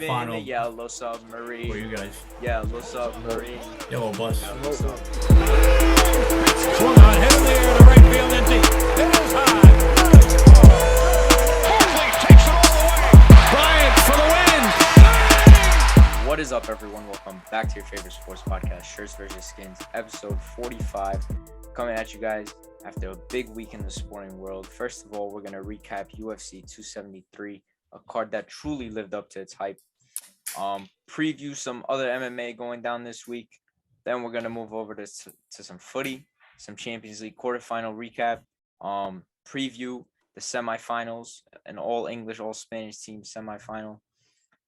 Final. Yeah, what's up, Marie? For you guys. Yeah, what's up, Marie? Yo, boss. Yeah, what's up? Swung on, hit in the air to right field and deep. It is high. Barkley takes it all the way. Bryant for the win. What is up, everyone? Welcome back to your favorite sports podcast, Shirts vs. Skins, episode 45. Coming at you guys after a big week in the sporting world. First of all, we're going to recap UFC 273, a card that truly lived up to its hype. Preview some other MMA going down this week. Then we're going to move over to some footy, some Champions League quarterfinal recap, preview the semifinals, an all English, all Spanish team semifinal.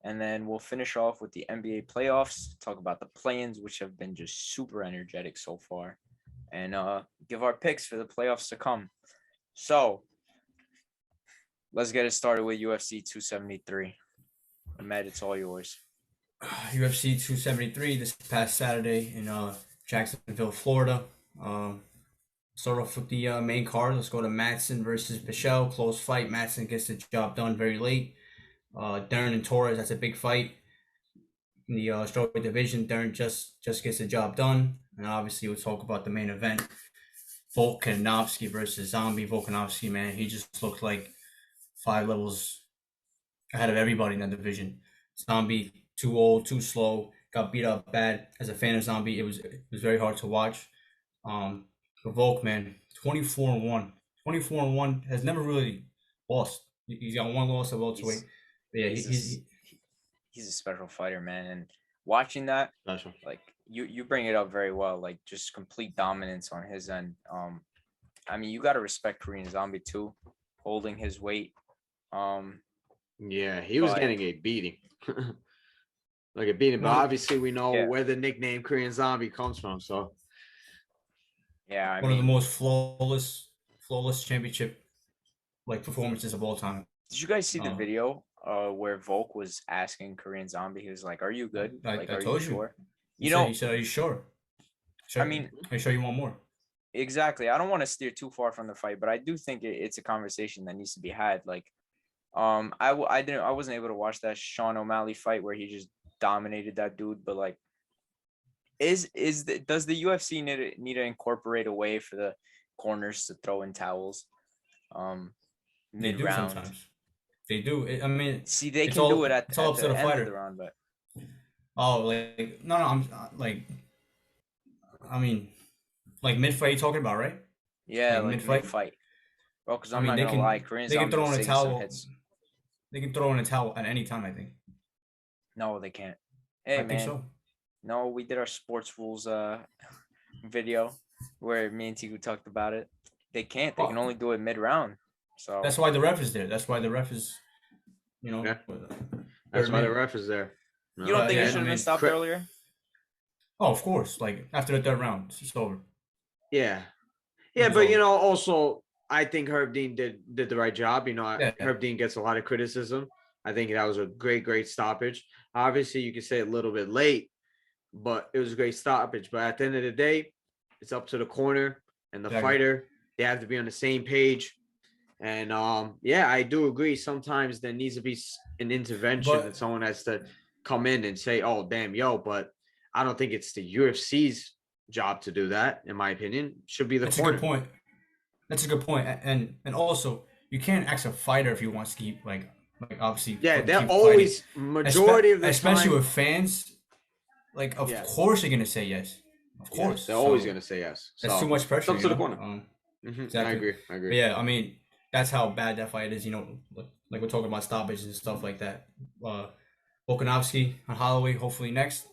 And then we'll finish off with the NBA playoffs, talk about the play-ins, which have been just super energetic so far, and give our picks for the playoffs to come. So let's get it started with UFC 273. Ahmed, it's all yours. UFC 273 this past Saturday in Jacksonville, Florida. Start off with the main card. Let's go to Madsen versus Michelle. Close fight. Madsen gets the job done very late. Dern and Torres, that's a big fight. In the strawweight division, Dern just gets the job done. And obviously, we'll talk about the main event. Volkanovski versus Zombie. Volkanovski, man, he just looked like 5 levels ahead of everybody in that division. Zombie, too old, too slow, got beat up bad. As a fan of Zombie, it was very hard to watch. But Volk, man, 24-1. 24-1, has never really lost. He's got one loss at welterweight. Yeah, he's a special fighter, man. And watching that, special. Like you bring it up very well, like just complete dominance on his end. I mean, you got to respect Korean Zombie too, holding his weight. Yeah, he was getting a beating. Like a beating, but obviously we know where the nickname Korean Zombie comes from. So yeah, I one mean, of the most flawless championship like performances of all time. Did you guys see the video where Volk was asking Korean Zombie? He was like, "Are you good? I are told you sure?" He said, "Are you sure?" I mean, are you sure you want more? Exactly. I don't want to steer too far from the fight, but I do think it's a conversation that needs to be had. Like, I wasn't able to watch that Sean O'Malley fight where he just dominated that dude, but like, does the UFC need to incorporate a way for the corners to throw in towels? Mid round. Sometimes they do. I mean, see, they can do it at the end fighter. of the round, but no, I'm like, I mean, like mid fight you're talking about, right? Yeah, like mid fight. Bro, because I'm not gonna lie, Korean Zombie throw in a towel. Hits. They can throw in a towel at any time, I think. No, they can't. Hey, I think so. No, we did our sports rules video where me and Tiku talked about it. They can't. They can only do it mid round. So that's why the ref is there. That's why the ref is, that's why the ref is there. No. You don't think it should have been stopped earlier? Oh, of course. Like after the third round, it's over. Yeah, but also I think Herb Dean did the right job. Herb Dean gets a lot of criticism. I think that was a great stoppage. Obviously, you can say a little bit late, but it was a great stoppage. But at the end of the day, it's up to the corner and the fighter. They have to be on the same page. And I do agree. Sometimes there needs to be an intervention that someone has to come in and say, "Oh, damn, but I don't think it's the UFC's job to do that. In my opinion, should be the corner." That's a good point. And also, you can't ask a fighter if he wants to keep like obviously. Yeah, they're always fighting. Majority of the especially time, with fans. Like of course you're gonna say yes. Of course, they're always gonna say yes. That's too much pressure. Up to the corner. Exactly. I agree. But yeah, I mean, that's how bad that fight is. Like we're talking about stoppages and stuff like that. Volkanovski on Holloway, hopefully next.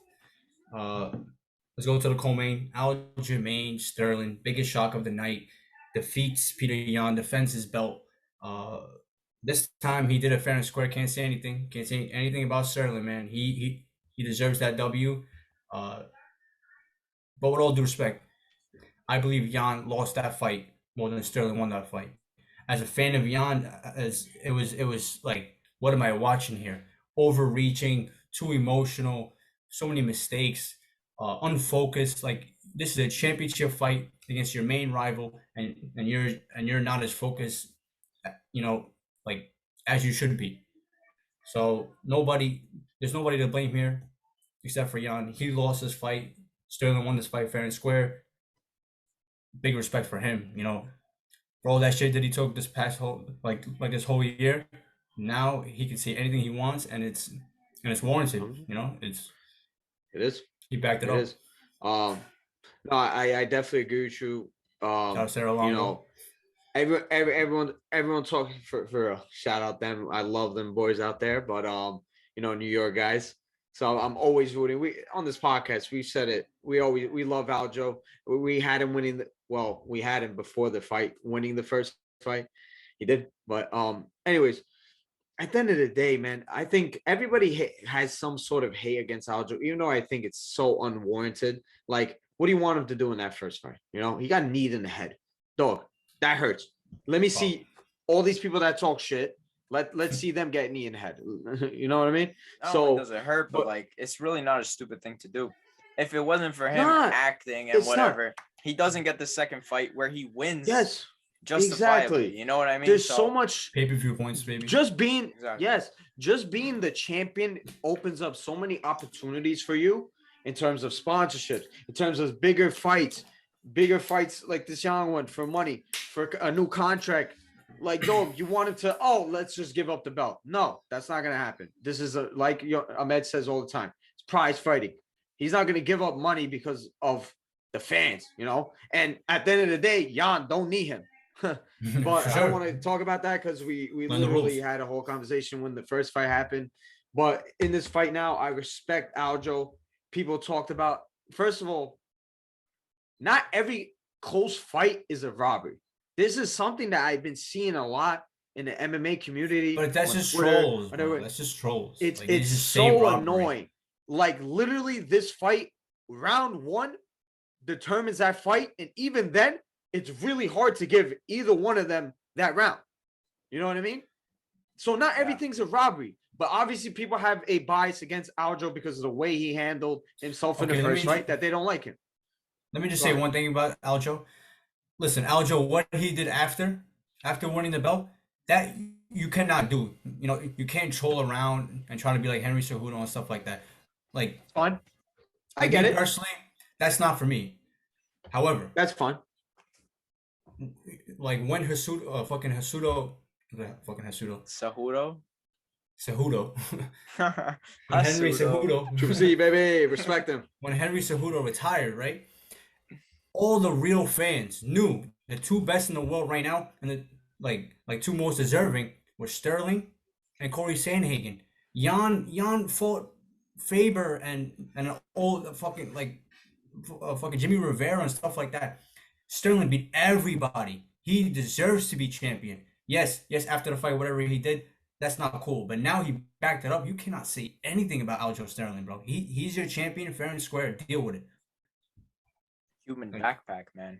Let's go to the co-main. Aljamain Sterling, biggest shock of the night, defeats Peter Yan, defends his belt. This time he did it fair and square. Can't say anything about Sterling, man. He deserves that W. But with all due respect, I believe Yan lost that fight more than Sterling won that fight. As a fan of Yan, it was like, what am I watching here? Overreaching, too emotional, so many mistakes, unfocused. Like, this is a championship fight against your main rival, and you're not as focused, like as you should be. So nobody there's nobody to blame here except for Jan. He lost his fight. Sterling won this fight fair and square. Big respect for him, for all that shit that he took this past whole this whole year. Now he can say anything he wants, and it's warranted. It is. He backed it It up. is. No, I definitely agree with you. Everyone talking for shout out them. I love them boys out there, but New York guys. So I'm always rooting. We on this podcast, we said it. We love Aljo. We had him winning we had him before the fight, winning the first fight. He did. But anyways, at the end of the day, man, I think everybody has some sort of hate against Aljo, even though I think it's so unwarranted. Like, what do you want him to do in that first fight? He got kneed in the head. Dog, that hurts. Let me see all these people that talk shit. Let's see them get knee in the head. You know what I mean? It doesn't hurt, but it's really not a stupid thing to do. If it wasn't for him acting and whatever, he doesn't get the second fight where he wins. Yes. Justifiably, you know what I mean? There's so much pay-per-view points, baby. Just being the champion opens up so many opportunities for you in terms of sponsorships, in terms of bigger fights like this young one for money, for a new contract. Like, dog, you want him to, let's just give up the belt. No, that's not gonna happen. This is like Ahmed says all the time, it's prize fighting. He's not gonna give up money because of the fans, And at the end of the day, Jan don't need him. But I don't want to talk about that because we literally had a whole conversation when the first fight happened. But in this fight now, I respect Aljo. People talked about, first of all, not every close fight is a robbery. This is something that I've been seeing a lot in the MMA community. But that's just trolls. That's just trolls. It's so annoying. Like, literally, this fight, round one determines that fight, and even then, it's really hard to give either one of them that round. You know what I mean? So not everything's a robbery, but obviously people have a bias against Aljo because of the way he handled himself in the first fight, that they don't like him. Let me just say one thing about Aljo. Listen, Aljo, what he did after winning the belt, that you cannot do. You can't troll around and try to be like Henry Cejudo and stuff like that. Like, fine. I get it. Personally, that's not for me. However, that's fine. Like when Cejudo, Henry Cejudo, Triple C, baby, respect him. When Henry Cejudo retired, right? All the real fans knew the two best in the world right now, and the like two most deserving were Sterling and Corey Sandhagen. Jan fought Faber and all the fucking fucking Jimmy Rivera and stuff like that. Sterling beat everybody. He deserves to be champion. Yes, after the fight, whatever he did, that's not cool. But now he backed it up. You cannot say anything about Aljo Sterling, bro. He's your champion, fair and square. Deal with it. Human backpack, man.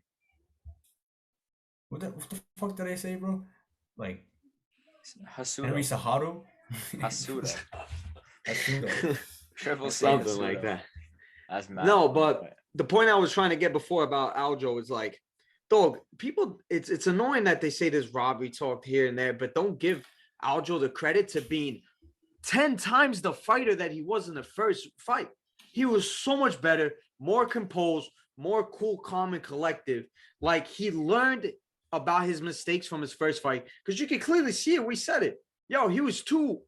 What the fuck did I say, bro? Like Hasudo. Henry Cejudo? Hasudo. Triple C. Something like that. That's mad. No, but the point I was trying to get before about Aljo is like, dog, people, it's annoying that they say there's robbery talk here and there, but don't give Aljo the credit to being 10 times the fighter that he was in the first fight. He was so much better, more composed, more cool, calm, and collective. Like, he learned about his mistakes from his first fight, because you can clearly see it. We said it. Yo, he was too,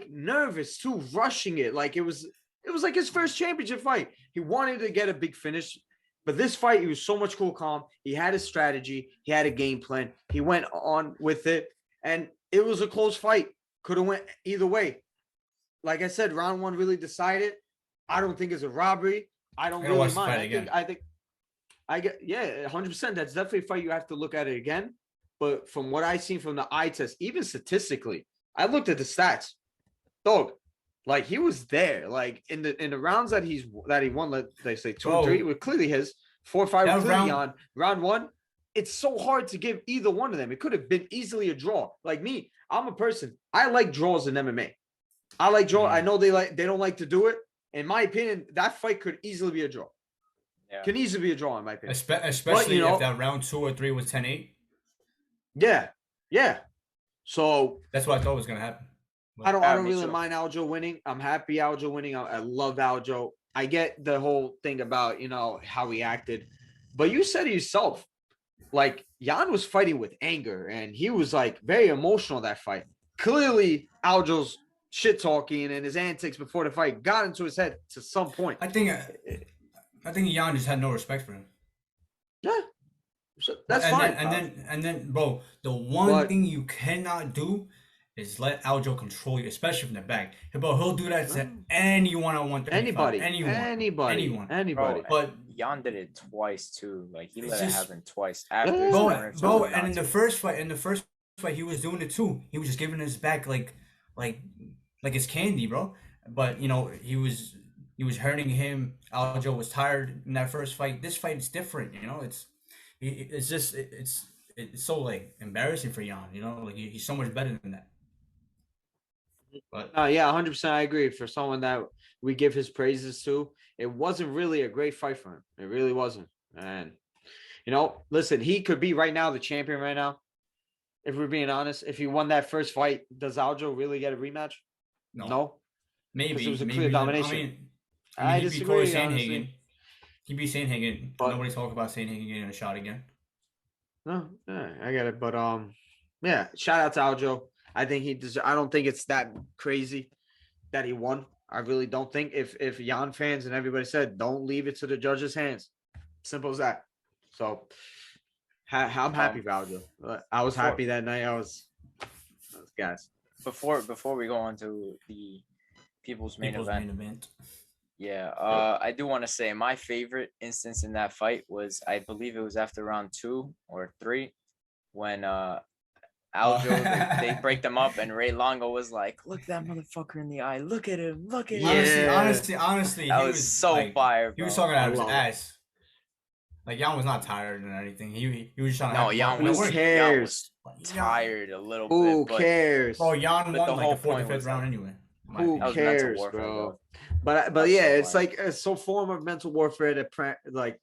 nervous, too rushing it. Like, it was like his first championship fight. He wanted to get a big finish, but this fight, he was so much cool, calm. He had a strategy. He had a game plan. He went on with it, and it was a close fight. Could have went either way. Like I said, round one really decided. I don't think it's a robbery. I don't really mind. I get 100%. That's definitely a fight you have to look at it again. But from what I seen from the eye test, even statistically, I looked at the stats. Dog, like, he was there. Like, in the rounds that he won, let's say 2 and 3 were clearly his. 4 or 5 were clearly on. Round one, it's so hard to give either one of them. It could have been easily a draw. Like me, I'm a person. I like draws in MMA. I like draw. I know they don't like to do it. In my opinion, that fight could easily be a draw. Yeah. Can easily be a draw, in my opinion. Especially if that round 2 or 3 was 10-8. Yeah. So that's what I thought was gonna happen. I don't me really too. mind Aljo winning. I'm happy Aljo winning. I love Aljo. I get the whole thing about, how he acted, but you said it yourself. Like, Jan was fighting with anger and he was like very emotional that fight. Clearly, Aljo's shit talking and his antics before the fight got into his head to some point. I think Jan just had no respect for him. Yeah, so that's fine. And then, bro, the one thing you cannot do is let Aljo control you, especially from the back. Bro, he'll do that to anyone on 135. Anybody. Bro, but Jan did it twice too. Like, he let it just- happen twice after. Bro, and in the first fight, he was doing it too. He was just giving his back like it's candy, bro. But he was hurting him. Aljo was tired in that first fight. This fight is different. It's so like embarrassing for Jan. Like he's so much better than that. But yeah, 100%. I agree. For someone that we give his praises to, it wasn't really a great fight for him. It really wasn't. And listen, he could be right now the champion right now. If we're being honest, if he won that first fight, does Aljo really get a rematch? No. Maybe it was a clear domination. I disagree. He'd be Sandhagen. Nobody talk about Sandhagen getting a shot again. No, I get it. But yeah, shout out to Aljo. I think I don't think it's that crazy that he won. I really don't think. If Jan fans and everybody said, don't leave it to the judges' hands. Simple as that. So I'm happy for Aljo. I was happy that night. I was guys. Before we go on to the people's main event. Yeah, I do want to say my favorite instance in that fight was, I believe it was after round 2 or 3, when Aljo they break them up and Ray Longo was like, "Look that motherfucker in the eye! Look at him! Look at him!" Honestly, that was so fire. Bro. He was talking out of his ass. Like, Jan was not tired or anything. He was just trying to. No, Jan was tired a little bit. Who cares? Oh, Jan won like the 4th or 5th round anyway. Who cares, bro? But yeah, it's like it's so form of mental warfare to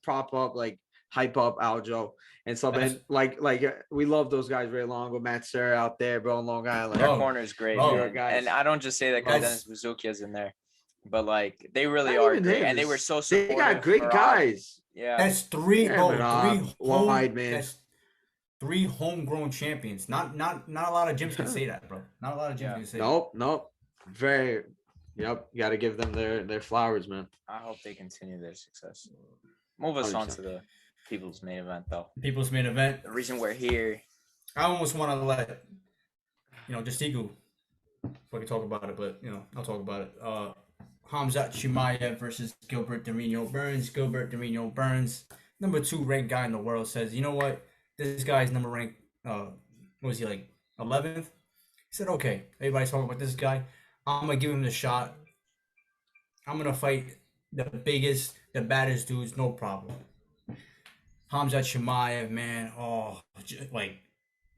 prop up, like hype up Aljo and stuff. And like we love those guys, Ray Longo, Matt Serra out there, bro, in Long Island. Their corner is great, and I don't just say that because Dennis Bazookia's in there, but like they really are great, and they were so supportive. They got great guys. Yeah, that's three homegrown champions. Not a lot of gyms can say that, bro. Not a lot of gyms can say that. Nope. Very. Yep, you got to give them their flowers, man. I hope they continue their success. Move us 100%. On to the people's main event, though. People's main event. The reason we're here. I almost want to let Justigu fucking talk about it, but I'll talk about it. Khamzat Chimaev versus Gilbert Durinho Burns. Gilbert Durinho Burns, number 2 ranked guy in the world, says, you know what? This guy's number ranked. What was he, like 11th? He said, okay, everybody's talking about this guy. I'm going to give him the shot. I'm going to fight the biggest, the baddest dudes, no problem. Khamzat Chimaev, man. Oh,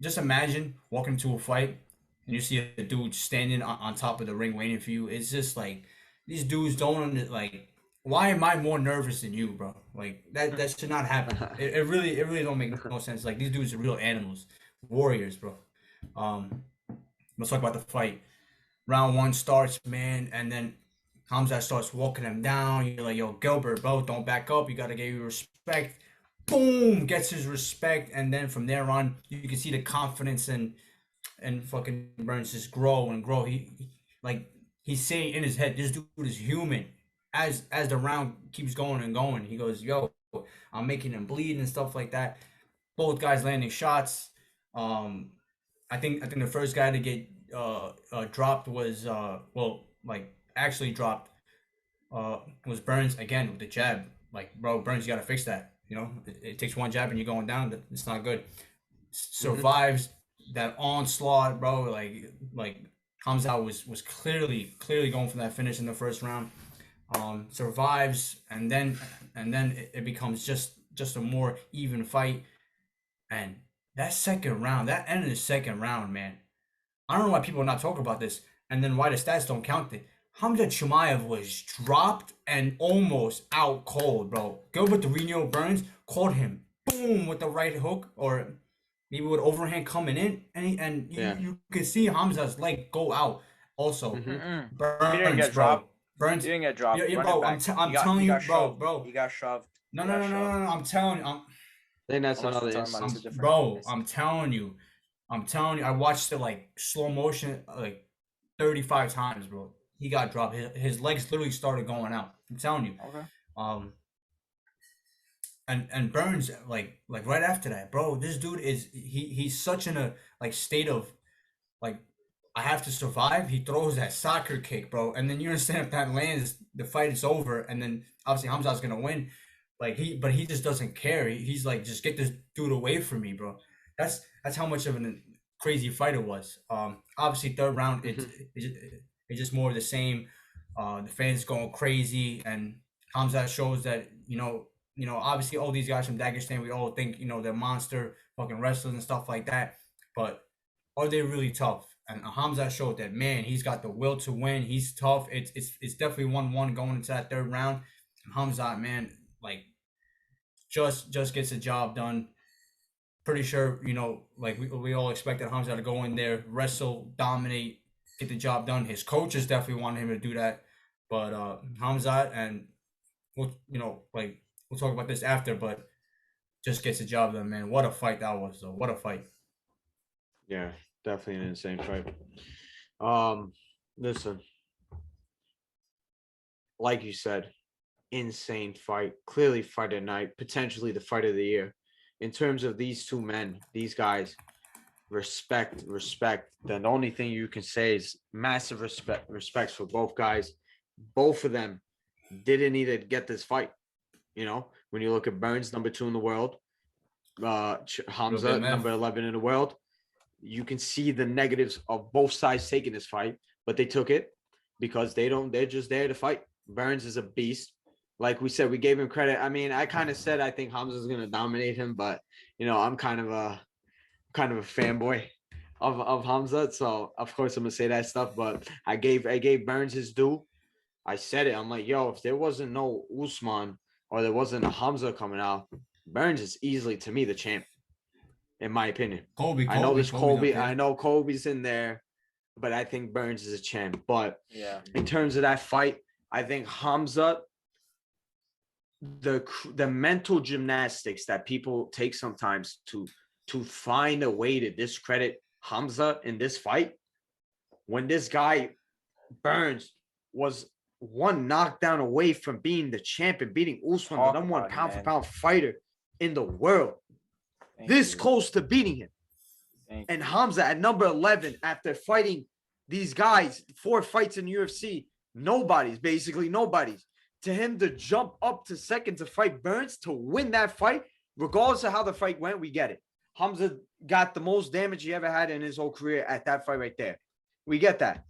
just imagine walking into a fight and you see a dude standing on top of the ring waiting for you. It's just like, these dudes don't, like, why am I more nervous than you, bro? Like, that should not happen. It really don't make no sense. Like, these dudes are real animals. Warriors, bro. Let's talk about the fight. Round 1 starts, man, and then Khamzat starts walking him down. You're like, yo, Gilbert, bro, don't back up. You got to give you respect. Boom, gets his respect. And then from there on, you can see the confidence and fucking Burns just grow and grow. He's saying in his head, this dude is human. As the round keeps going and going, he goes, yo, I'm making him bleed and stuff like that. Both guys landing shots. I think the first guy to get dropped was actually dropped was Burns again with the jab. Like, bro, Burns, you gotta fix that. It takes one jab and you're going down. It's not good. Survives that onslaught, bro. Like Khamzat was clearly going for that finish in the first round. Survives and then it becomes just a more even fight. And that second round, that end of the second round, man. I don't know why people are not talking about this, and then why the stats don't count it. Khamzat Chimaev was dropped and almost out cold, bro. Gilbert Durinho Burns caught him, boom, with the right hook, or maybe with overhand coming in, and you could see Khamzat's leg go out, Also, Mm-mm. He didn't Burns, get bro. dropped. Burns. He didn't get dropped. Yeah, Run it bro. back. I'm telling you, bro. He got shoved. No, He no, got no, no, shoved. no, no. I'm telling you. I think that's Unless we're another talking about two instance. different Bro. incidents. I'm telling you. I watched it like slow motion, like 35 times, bro. He got dropped. His legs literally started going out. I'm telling you. Okay. And Burns like right after that, bro. This dude he's such in a like state of like I have to survive. He throws that soccer kick, bro, and then you understand if that lands, the fight is over, and then obviously Hamza's gonna win. Like but he just doesn't care. He's like, just get this dude away from me, bro. That's how much of a crazy fight it was. Obviously third round it's just more of the same. The fans going crazy, and Hamza shows that obviously all these guys from Dagestan, we all think they're monster fucking wrestlers and stuff like that, but are they really tough? And Hamza showed that, man, he's got the will to win. He's tough. It's definitely 1-1 going into that third round. And Hamza, man, like just gets the job done. Pretty sure, like we all expected Hamza to go in there, wrestle, dominate, get the job done. His coaches definitely wanted him to do that, but Hamza, and we'll talk about this after, but just gets the job done, man. What a fight that was, though. What a fight. Yeah, definitely an insane fight. Listen, like you said, insane fight. Clearly fight of the night, potentially the fight of the year. In terms of these two men, these guys, respect. The only thing you can say is massive respect for both guys. Both of them didn't need to get this fight. When you look at Burns, number 2 in the world, Hamza, number 11 in the world, you can see the negatives of both sides taking this fight, but they took it because they're just there to fight. Burns is a beast. Like we said, we gave him credit. I mean, I kind of said I think Hamza is going to dominate him, but I'm kind of a fanboy of Hamza, so of course I'm gonna say that stuff. But I gave Burns his due. I said it. I'm like, yo, if there wasn't no Usman or there wasn't a Hamza coming out, Burns is easily, to me, the champ, in my opinion. Colby, I know there's Colby. I know Colby's in there, but I think Burns is a champ. But yeah, in terms of that fight, I think Hamza, the mental gymnastics that people take sometimes to find a way to discredit Hamza in this fight, when this guy Burns was one knockdown away from being the champion, beating Usman, the number 1 pound for pound fighter in the world, this close to beating him. And Hamza at number 11, after fighting these guys 4 fights in UFC, nobody's, to him to jump up to second to fight Burns to win that fight, regardless of how the fight went, we get it. Hamza got the most damage he ever had in his whole career at that fight right there. We get that.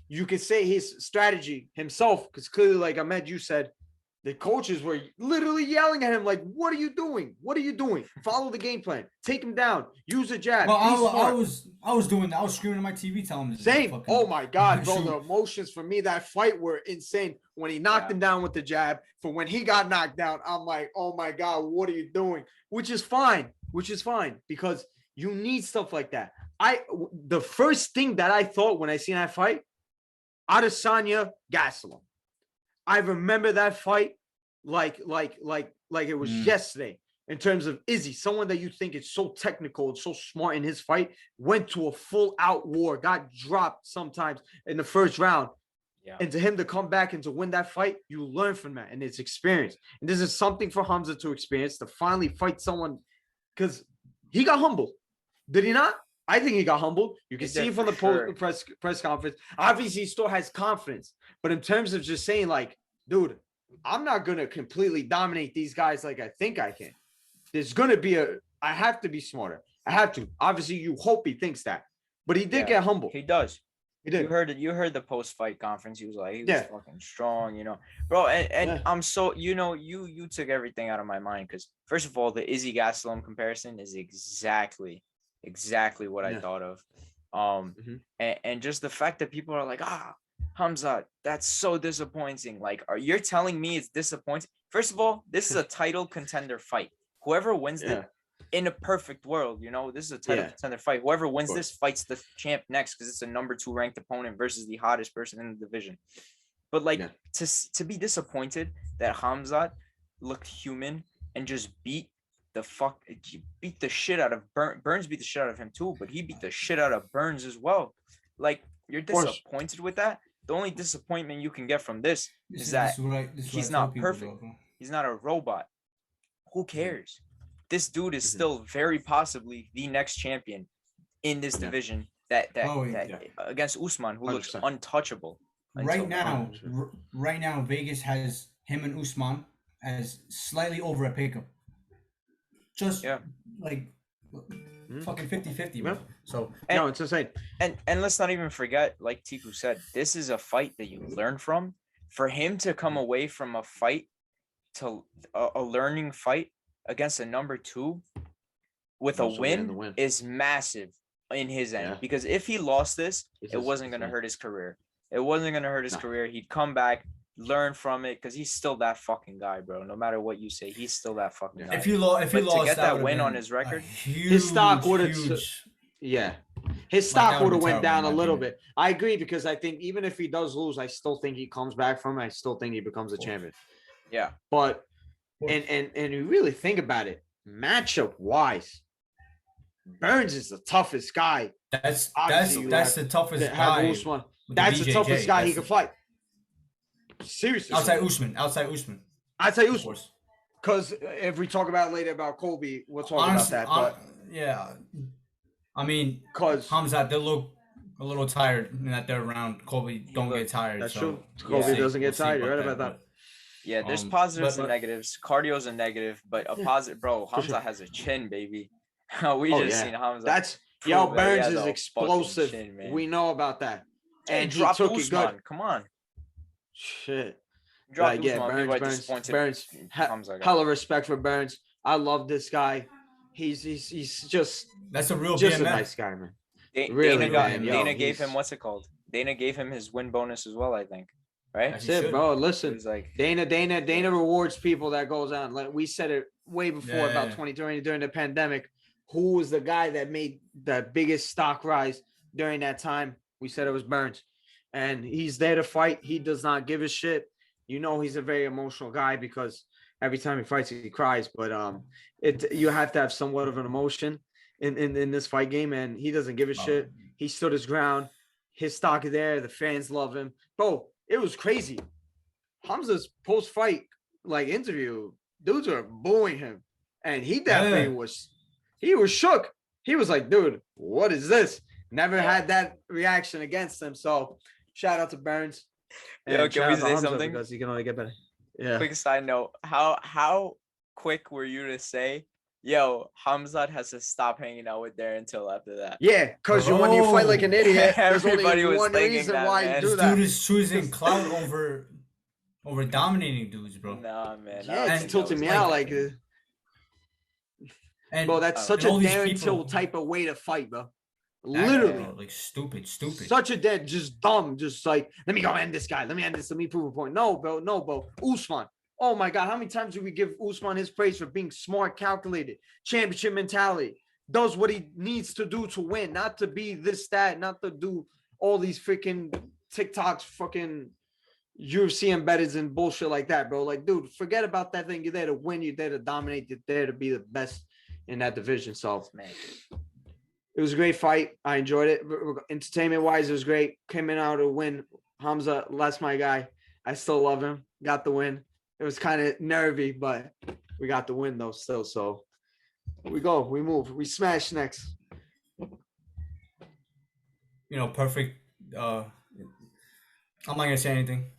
You could say his strategy himself, because clearly, like Ahmed, you said, the coaches were literally yelling at him like, what are you doing? What are you doing? Follow the game plan. Take him down. Use a jab. Well, I was doing that. I was screaming at my TV telling him. Same. Oh, my God, bro. The emotions for me, that fight were insane. When he knocked him down with the jab, for when he got knocked down, I'm like, oh, my God, what are you doing? Which is fine, because you need stuff like that. The first thing that I thought when I seen that fight, Adesanya Gastelum. I remember that fight like it was yesterday. In terms of Izzy, someone that you think is so technical and so smart in his fight, went to a full-out war, got dropped sometimes in the first round. Yeah. And to him to come back and to win that fight, you learn from that, and it's experience. And this is something for Hamza to experience, to finally fight someone, because he got humbled. Did he not? I think he got humbled. You can see from the press conference. Obviously, he still has confidence. But in terms of just saying, like, dude, I'm not going to completely dominate these guys like I think I can. There's going to be I have to be smarter. I have to. Obviously, you hope he thinks that. But he did get humbled. He does. He did. You heard the post-fight conference. He was like, he was fucking strong, Bro, and I'm so, you took everything out of my mind, because, first of all, the Izzy Gastelum comparison is exactly what I thought of. And just the fact that people are like, Hamza, that's so disappointing. Like, you're telling me it's disappointing? First of all, this is a title contender fight. Whoever wins in a perfect world, this is a title contender fight. Whoever wins this fights the champ next because it's a number 2 ranked opponent versus the hottest person in the division. But to be disappointed that Khamzat looked human and just beat the shit out of Burns beat the shit out of him too, but he beat the shit out of Burns as well. Like, you're disappointed with that. The only disappointment you can get from this is that he's not perfect. He's not a robot. Who cares? This dude is still very possibly the next champion in this division that against Usman, who 100%. Looks untouchable. Right now, Vegas has him and Usman as slightly over a pickup. Just like fucking 50-50, bro. So no, it's insane. And let's not even forget, like Tiku said, this is a fight that you learn from. For him to come away from a fight to a learning fight against a number 2 with a win is massive in his end. Because if he lost this, it wasn't going to hurt his career. It wasn't going to hurt his career. He'd come back, learn from it, because he's still that fucking guy, bro. No matter what you say, he's still that fucking guy. If he lost, to get that win on his record, his stock would have, his stock would have went down a little bit. I agree, because I think even if he does lose, I still think he comes back from it. I still think he becomes a champion. Yeah, but and you really think about it, matchup wise, Burns is the toughest guy. That's the toughest guy. That's the toughest guy he could fight. Seriously. Outside Usman. I'd say Usman. Because if we talk about later about Colby, we'll talk about that. But I mean, because Khamzat, they look a little tired in that third round. Colby don't get tired. That's true. Colby doesn't get tired. You're right about that. Yeah, there's positives and negatives. Cardio's a negative, but a positive, bro. Khamzat has a chin, baby. We just seen Khamzat. That's Burns is explosive. Chin, we know about that. And he took it good. Come on. Shit. Burns. Hella respect for Burns. I love this guy. He's just that's a real just a nice guy, man. Dana gave him what's it called? Dana gave him his win bonus as well, I think. Right? That's it, bro. Listen, like, Dana rewards people that goes on. Like we said it way before about 2020 during the pandemic. Who was the guy that made the biggest stock rise during that time? We said it was Burns, and he's there to fight. He does not give a shit. He's a very emotional guy because every time he fights, he cries. But you have to have somewhat of an emotion in this fight game, and he doesn't give a shit. He stood his ground. His stock is there. The fans love him. Bro, it was crazy. Khamzat's post-fight interview, dudes were booing him, and he definitely was. He was shook. He was like, dude, what is this? Never had that reaction against him. So shout out to Burns. Yo, can we say something? Because he can only get better. Yeah. Quick side note. How quick were you to say, yo, Khamzat has to stop hanging out with Darren Till after that? Yeah, because when you fight like an idiot, there's only one reason why you do that. Dude is choosing clout over dominating dudes, bro. Nah, man. Yeah, it's tilting me out like and bro, that's such a Darren Till type of way to fight, bro. Literally, stupid. Such a dead, just dumb, just like, let me go end this guy. Let me end this. Let me prove a point. No, bro. Usman. Oh my God, how many times do we give Usman his praise for being smart, calculated, championship mentality? Does what he needs to do to win, not to be this, that, not to do all these freaking TikToks, fucking UFC embedded and bullshit like that, bro. Like, dude, forget about that thing. You're there to win. You're there to dominate. You're there to be the best in that division. So, man. It was a great fight. I enjoyed it. Entertainment-wise, it was great. Came in out to win. Khamzat, that's my guy. I still love him. Got the win. It was kind of nervy, but we got the win, though, still. So we go. We move. We smash next. Perfect. I'm not going to say anything.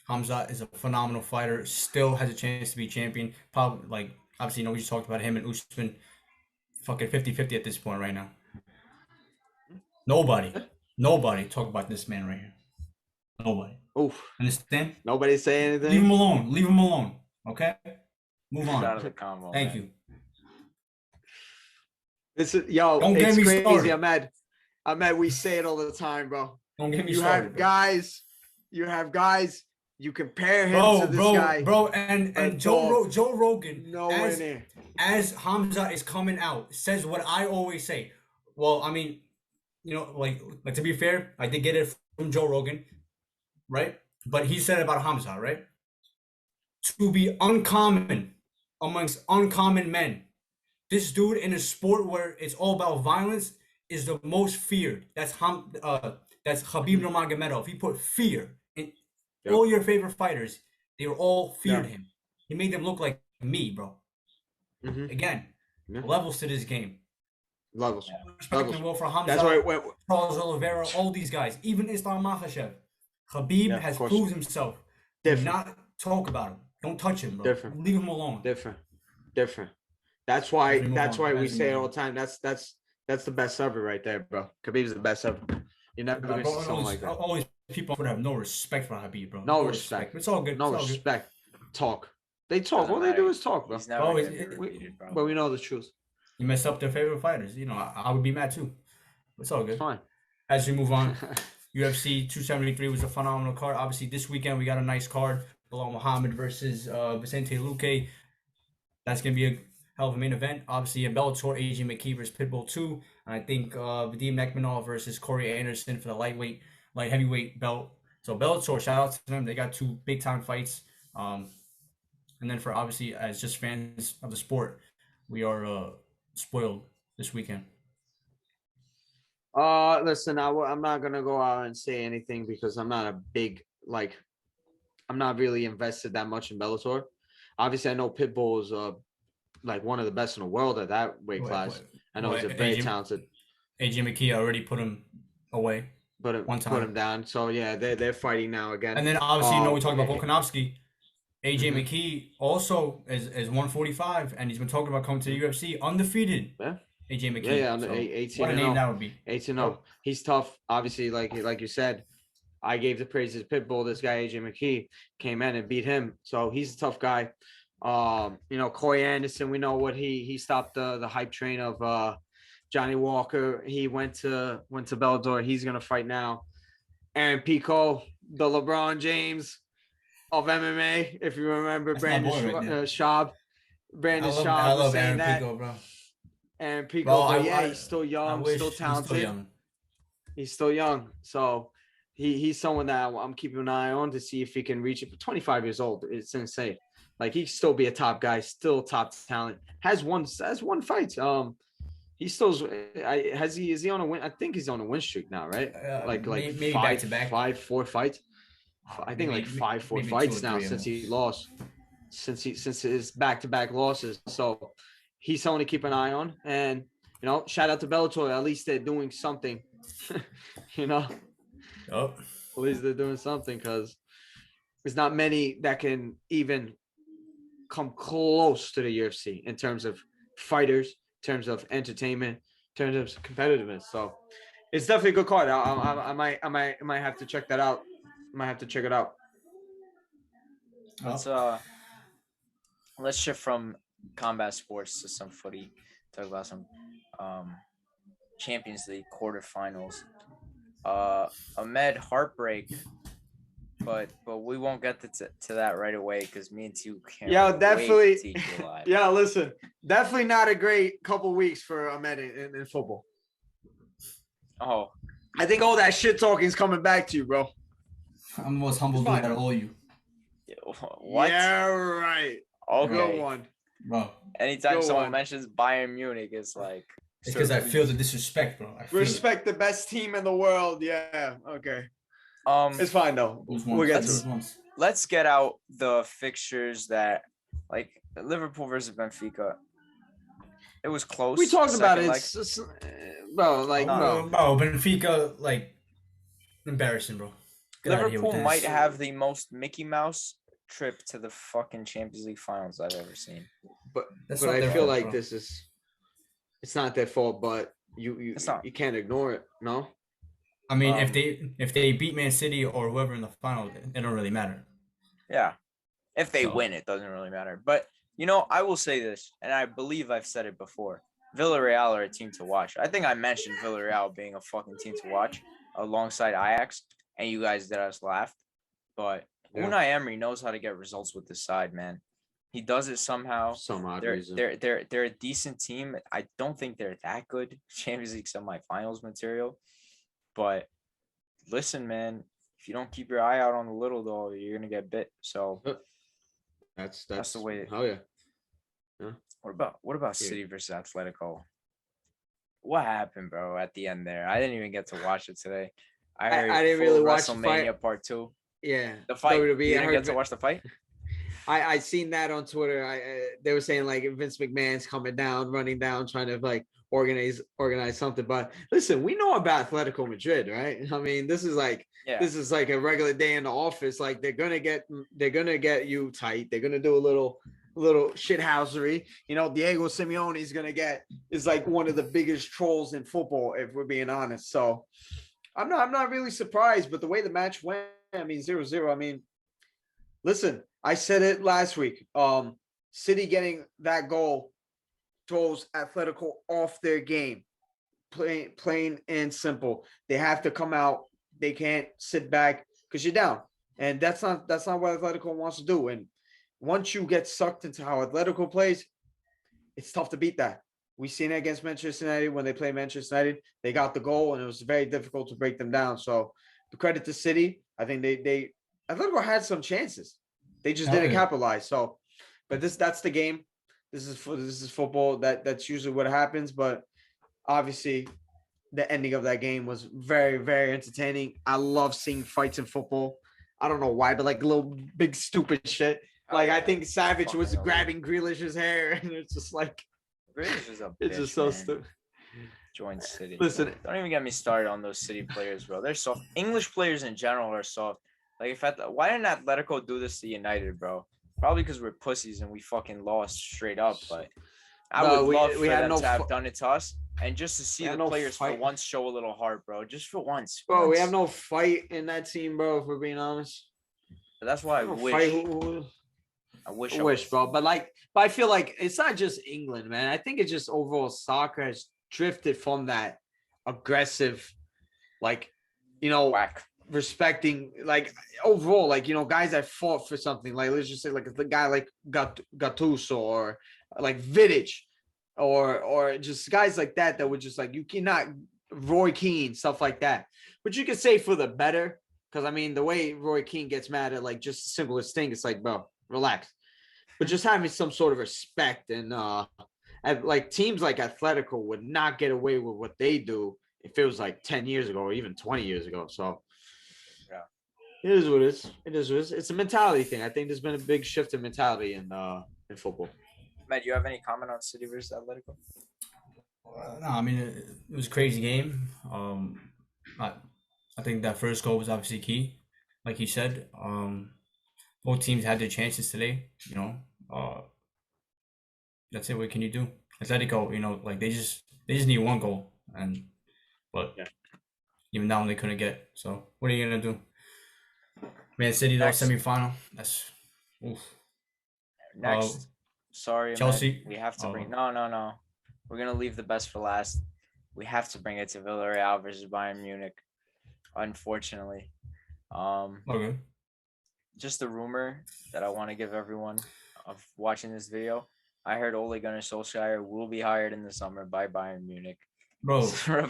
Khamzat is a phenomenal fighter. Still has a chance to be champion. Probably, obviously, we just talked about him and Usman. Fucking 50-50 at this point right now. Nobody talk about this man right here. Nobody. Oof. Understand? Nobody say anything? Leave him alone. Okay? Move on. Out of the combo, Thank you. This is, yo, don't it's get me crazy, started. Ahmed, we say it all the time, bro. Don't get me started. You have guys You compare him to this guy, and Joe Rogan, nowhere near. As Hamza is coming out, says what I always say. Well, I mean, like to be fair, I did get it from Joe Rogan, right? But he said about Hamza, right? To be uncommon amongst uncommon men. This dude in a sport where it's all about violence is the most feared. That's Khabib Nurmagomedov. He put fear in all your favorite fighters. They were all feared him. He made them look like me, bro. Again, levels to this game. Levels. Respect and will for Hamza, That's why Charles Oliveira, all these guys, even Islam Makhachev. Khabib has proved himself. Do not talk about him. Don't touch him, bro. Leave him alone. Different. That's why we say it all the time. That's the best ever right there, bro. Khabib's the best ever. You're never gonna see something like that. Always people would have no respect for Khabib, bro. No respect. It's all good. No respect. Talk. They talk. All they do is talk, bro. But we know the truth. You mess up their favorite fighters. I would be mad too. It's all good. It's fine. As we move on, UFC 273 was a phenomenal card. Obviously, this weekend we got a nice card. Bilal Muhammad versus Vicente Luque. That's gonna be a hell of a main event. Obviously, in Bellator, AJ McKee versus Pitbull 2. And I think Vadim Nekmanov versus Corey Anderson for the light heavyweight belt. So Bellator, shout out to them. They got 2 big time fights. And then for obviously as just fans of the sport, we are spoiled this weekend. Listen, I'm not gonna go out and say anything because I'm not I'm not really invested that much in Bellator. Obviously, I know Pitbull is one of the best in the world at that weight class. I know he's a very talented. AJ McKee already put him away. Put him down. So yeah, they're fighting now again. And then obviously, we talk about Volkanovski. AJ McKee also is 145, and he's been talking about coming to the UFC undefeated. Yeah. AJ McKee. Yeah, so 18. What a name that would be. 18-0. He's tough. Obviously, like you said, I gave the praises to Pitbull. This guy AJ McKee came in and beat him, so he's a tough guy. Corey Anderson, we know what he stopped the hype train of Johnny Walker. He went to Bellator. He's gonna fight now. Aaron Pico, the LeBron James of MMA, if you remember. That's Brandon Schaub. Brandon Schaub was saying that. Pico, bro. Aaron Pico, he's still young, still talented. He's still young, so he's someone that I'm keeping an eye on to see if he can reach it. But 25 years old, it's insane. Like, he still be a top guy, still top talent. Has one fight. He still is he on a win? I think he's on a win streak now, right? Maybe five, back-to-back. 4 fights. I think maybe, 4 fights now since he lost. Since his back-to-back losses. So he's someone to keep an eye on. And shout out to Bellator. At least they're doing something. Oh. At least they're doing something, because there's not many that can even come close to the UFC in terms of fighters, in terms of entertainment, in terms of competitiveness. So it's definitely a good card. I might have to check that out. I might have to check it out. Let's shift from combat sports to some footy. Talk about some Champions League quarterfinals. Ahmed, heartbreak, but we won't get to that right away because me and you can't. Yeah, definitely. Yeah, listen, definitely not a great couple weeks for Ahmed in football. Oh, I think all that shit talking is coming back to you, bro. I'm the most humble dude out of all you. What? Yeah, right. Okay. Good one, bro. Anytime someone mentions Bayern Munich, it's like. It's because I feel the disrespect, bro. Respect the best team in the world. Yeah. Okay. It's fine though. We'll get to it. Let's get out the fixtures that, like, Liverpool versus Benfica. It was close. We talked about it, bro. Benfica, embarrassing, bro. Liverpool might have the most Mickey Mouse trip to the fucking Champions League finals I've ever seen. But I feel like this is. It's not their fault, but you can't ignore it. No. I mean, if they beat Man City or whoever in the final, it don't really matter. Yeah, if they win, it doesn't really matter. But I will say this, and I believe I've said it before: Villarreal are a team to watch. I think I mentioned Villarreal being a fucking team to watch alongside Ajax, and you guys did us laugh. But Yeah. Unai Emery knows how to get results with the side, man. He does it somehow. Some odd They're reason. they're a decent team. I don't think they're that good. Champions League semifinals material. But listen, man, if you don't keep your eye out on the little though, you're gonna get bit. So That's the way. Oh yeah. What about City versus Atletico? What happened, bro? At the end there, I didn't even get to watch it today. I heard I didn't full really watch the WrestleMania fight. Part 2. Yeah, The fight. WWE, You didn't get to watch the fight? I seen that on Twitter. They were saying like Vince McMahon's coming down, running down, trying to like organize something. But listen, we know about Atletico Madrid, right? I mean, this is like a regular day in the office. Like they're gonna get you tight. They're gonna do a little shithousery. You know, Diego Simeone is like one of the biggest trolls in football, if we're being honest. So I'm not really surprised. But the way the match went, I mean, 0-0. I mean, listen, I said it last week. City getting that goal throws Atletico off their game. Plain and simple. They have to come out. They can't sit back because you're down. And that's not what Atletico wants to do. And once you get sucked into how Atletico plays, it's tough to beat that. We seen it against Manchester United when they played Manchester United. They got the goal, and it was very difficult to break them down. So, the credit to City. I think Atletico had some chances. They just didn't capitalize. So, but that's the game. This is football. That's usually what happens. But obviously, the ending of that game was very, very entertaining. I love seeing fights in football. I don't know why, but like little big stupid shit. Like I think Savage was grabbing Grealish's hair, and it's just like Grealish is a bitch, it's just so stupid. Join City. Listen, don't even get me started on those City players, bro. They're soft. English players in general are soft. Like why didn't Atletico do this to United, bro? Probably because we're pussies and we fucking lost straight up. But I would love for them to have done it to us, and just to see the players for once show a little heart, bro. Just for once. Bro, we have no fight in that team, bro. If we're being honest. But that's why I wish, bro. But I feel like it's not just England, man. I think it's just overall soccer has drifted from that aggressive, like, you know, respecting, like overall, like, you know, guys that fought for something. Like let's just say like the guy like Gattuso or like Vidic or just guys like that would just like, you cannot, Roy Keane, stuff like that. But you could say for the better, because I mean the way Roy Keane gest mad at like just the simplest thing, it's like, bro, relax. But just having some sort of respect and like teams like Atletico would not get away with what they do if it was like 10 years ago or even 20 years ago. So yeah, it is what it is. It is what it is. It's a mentality thing. I think there's been a big shift in mentality in football. Matt, do you have any comment on City versus Atletico? No, I mean it was a crazy game. I think that first goal was obviously key, like he said. Both teams had their chances today. You know, that's it. What can you do? Atletico, you know, like they just need one goal, but even that one they couldn't get. So what are you gonna do? Man City though, semifinal. That's oof. Next. Sorry, Chelsea. Man. We have to bring no. We're gonna leave the best for last. We have to bring it to Villarreal versus Bayern Munich. Unfortunately. Okay. Just a rumor that I want to give everyone of watching this video. I heard Ole Gunnar Solskjaer will be hired in the summer by Bayern Munich. Bro,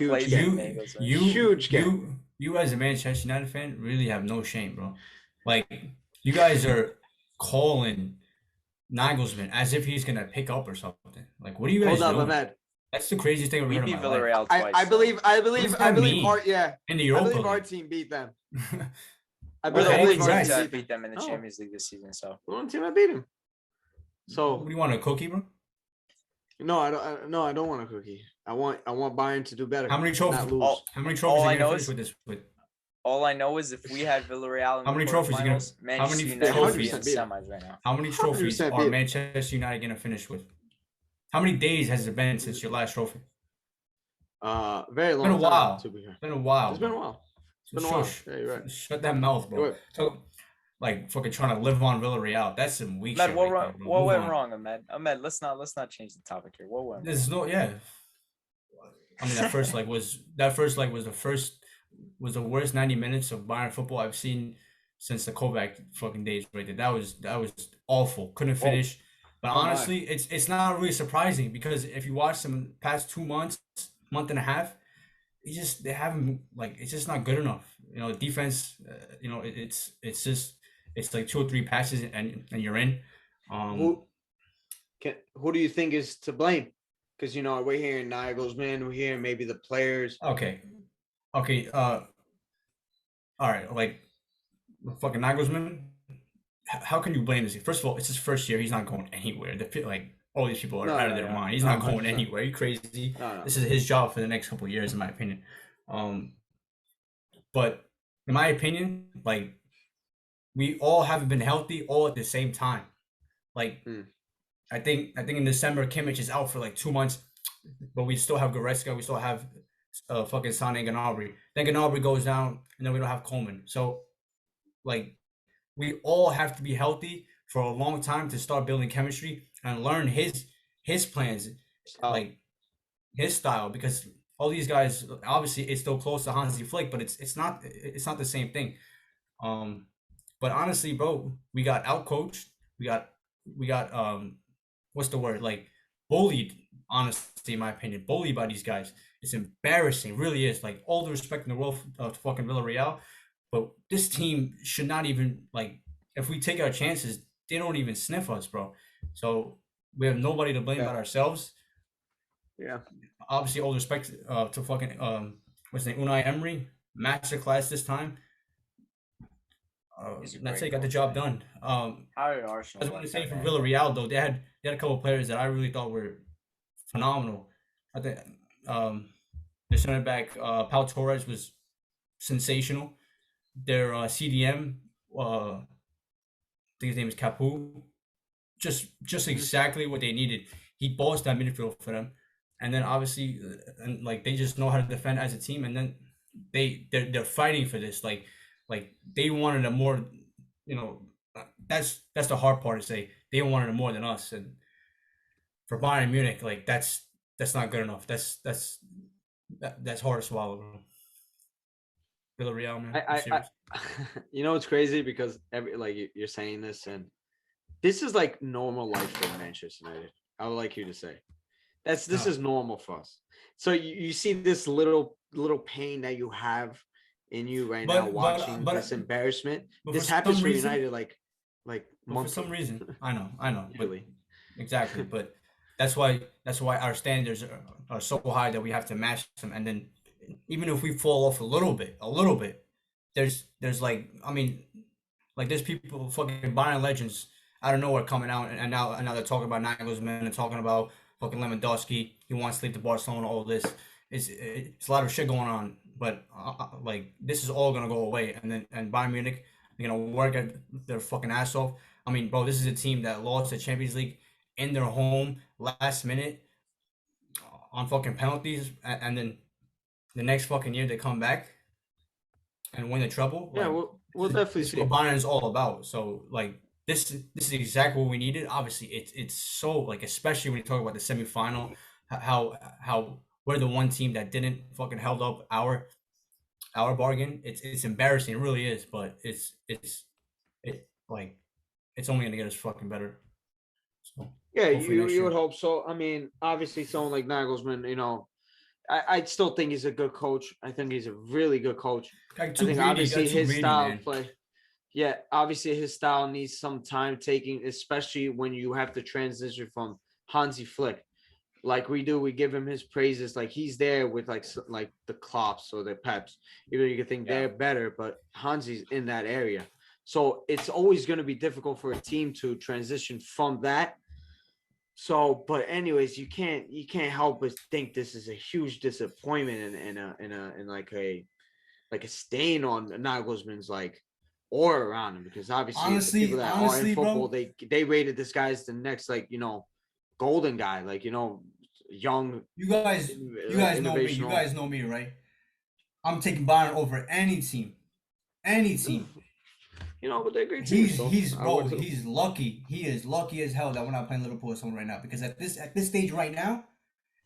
huge you as a Manchester United fan really have no shame, bro. Like you guys are calling Nagelsmann as if he's gonna pick up or something. Like, what are you guys doing? Ahmed. That's the craziest thing I've ever heard in my life. Twice, I believe in the Europa League. Our team beat them. I believe our beat them in the Champions League this season. So one team I beat him. So what do you want, a cookie, bro? No, I don't want a cookie. I want Bayern to do better. How many trophies? How many trophies are you gonna finish with this? All I know is if we had Villarreal in how many trophies are you gonna? How many trophies in semis right now? How many trophies are Manchester United gonna finish with? How many days has it been since your last trophy? Very long. It's been a while. To be here. It's been a while. It's been a while. Yeah, you're right. Shut that mouth, bro. Like fucking trying to live on Villarreal. That's some weak shit. What went wrong, Ahmed? Ahmed, let's not change the topic here. What went wrong? There's no, yeah. I mean, that first leg was the worst 90 minutes of Bayern football I've seen since the Kovac fucking days right there. That was awful. Couldn't finish. But honestly, it's not really surprising because if you watch them past 2 months, month and a half, they haven't like it's just not good enough. Defense. It's like 2 or 3 passes and you're in. Who do you think is to blame? Because we're hearing Nagelsmann, we're hearing maybe the players. Okay. All right. Like fucking Nagelsmann. How can you blame this? First of all, it's his first year. He's not going anywhere. All these people are out of their mind. He's not going anywhere. Are you crazy? This is his job for the next couple of years, in my opinion. But in my opinion, like we all haven't been healthy all at the same time. Like I think in December, Kimmich is out for like 2 months, but we still have Goretzka. We still have fucking Sané and Gnabry. Then Gnabry goes down, and then we don't have Coleman. So like we all have to be healthy for a long time to start building chemistry and learn his plans, like his style. Because all these guys, obviously, it's still close to Hansi Flick, but it's not the same thing. But honestly, bro, we got outcoached. We got what's the word? Like bullied. Honestly, in my opinion, bullied by these guys. It's embarrassing. It really is. Like all the respect in the world to fucking Villarreal. But this team should not even, like, if we take our chances, they don't even sniff us, bro. So we have nobody to blame but ourselves. Yeah. Obviously, all respect to fucking what's his name, Unai Emery, masterclass this time. That's how he got the job done. How did Arsenal? I was going to say for Villarreal though, they had a couple of players that I really thought were phenomenal. I think their center back Pau Torres was sensational. Their CDM, I think his name is Capu, just exactly what they needed. He bossed that midfield for them, and then obviously, and like they just know how to defend as a team, and then they're fighting for this. Like they wanted a more, that's the hard part to say. They wanted it more than us, and for Bayern Munich, like that's not good enough. That's hard to swallow. Villarreal, man. It's crazy because you're saying this, and this is like normal life for Manchester United. I would like you to say this is normal for us. So you see this little pain that you have in you right now watching this embarrassment. This happens for United like for some reason. I know. Really. Exactly, but that's why our standards are so high that we have to match them, and then even if we fall off a little bit, there's like, I mean, like there's people fucking Bayern legends out of nowhere coming out, and now they're talking about Nagelsmann and talking about fucking Lewandowski. He wants to leave to Barcelona. All this it's a lot of shit going on, but like this is all gonna go away, and Bayern Munich, they're gonna work at their fucking ass off. I mean, bro, this is a team that lost the Champions League in their home last minute on fucking penalties, and then the next fucking year they come back and win the treble. Yeah, like, we'll definitely see what Bayern's all about. So like this is exactly what we needed. Obviously, it's so like, especially when you talk about the semifinal, how we're the one team that didn't fucking held up our bargain. It's embarrassing. It really is. But it's only gonna get us fucking better. So yeah, you would hope so. I mean, obviously, someone like Nagelsmann, I still think he's a good coach. I think he's a really good coach. I think obviously his style of play. Yeah, obviously his style needs some time taking, especially when you have to transition from Hansi Flick. Like we do, we give him his praises. Like he's there with like the Klopps or the Peps. Even though you can think they're better, but Hansi's in that area. So it's always going to be difficult for a team to transition from that. So, but anyways, you can't help but think this is a huge disappointment and like a stain on Nagelsmann's like aura around him, because obviously the people that are in football, bro, they rated this guy as the next golden guy, young. You guys know me. You guys know me, right? I'm taking Bayern over any team. But they're great teams. He's lucky. He is lucky as hell that we're not playing Liverpool or someone right now, because at this stage right now,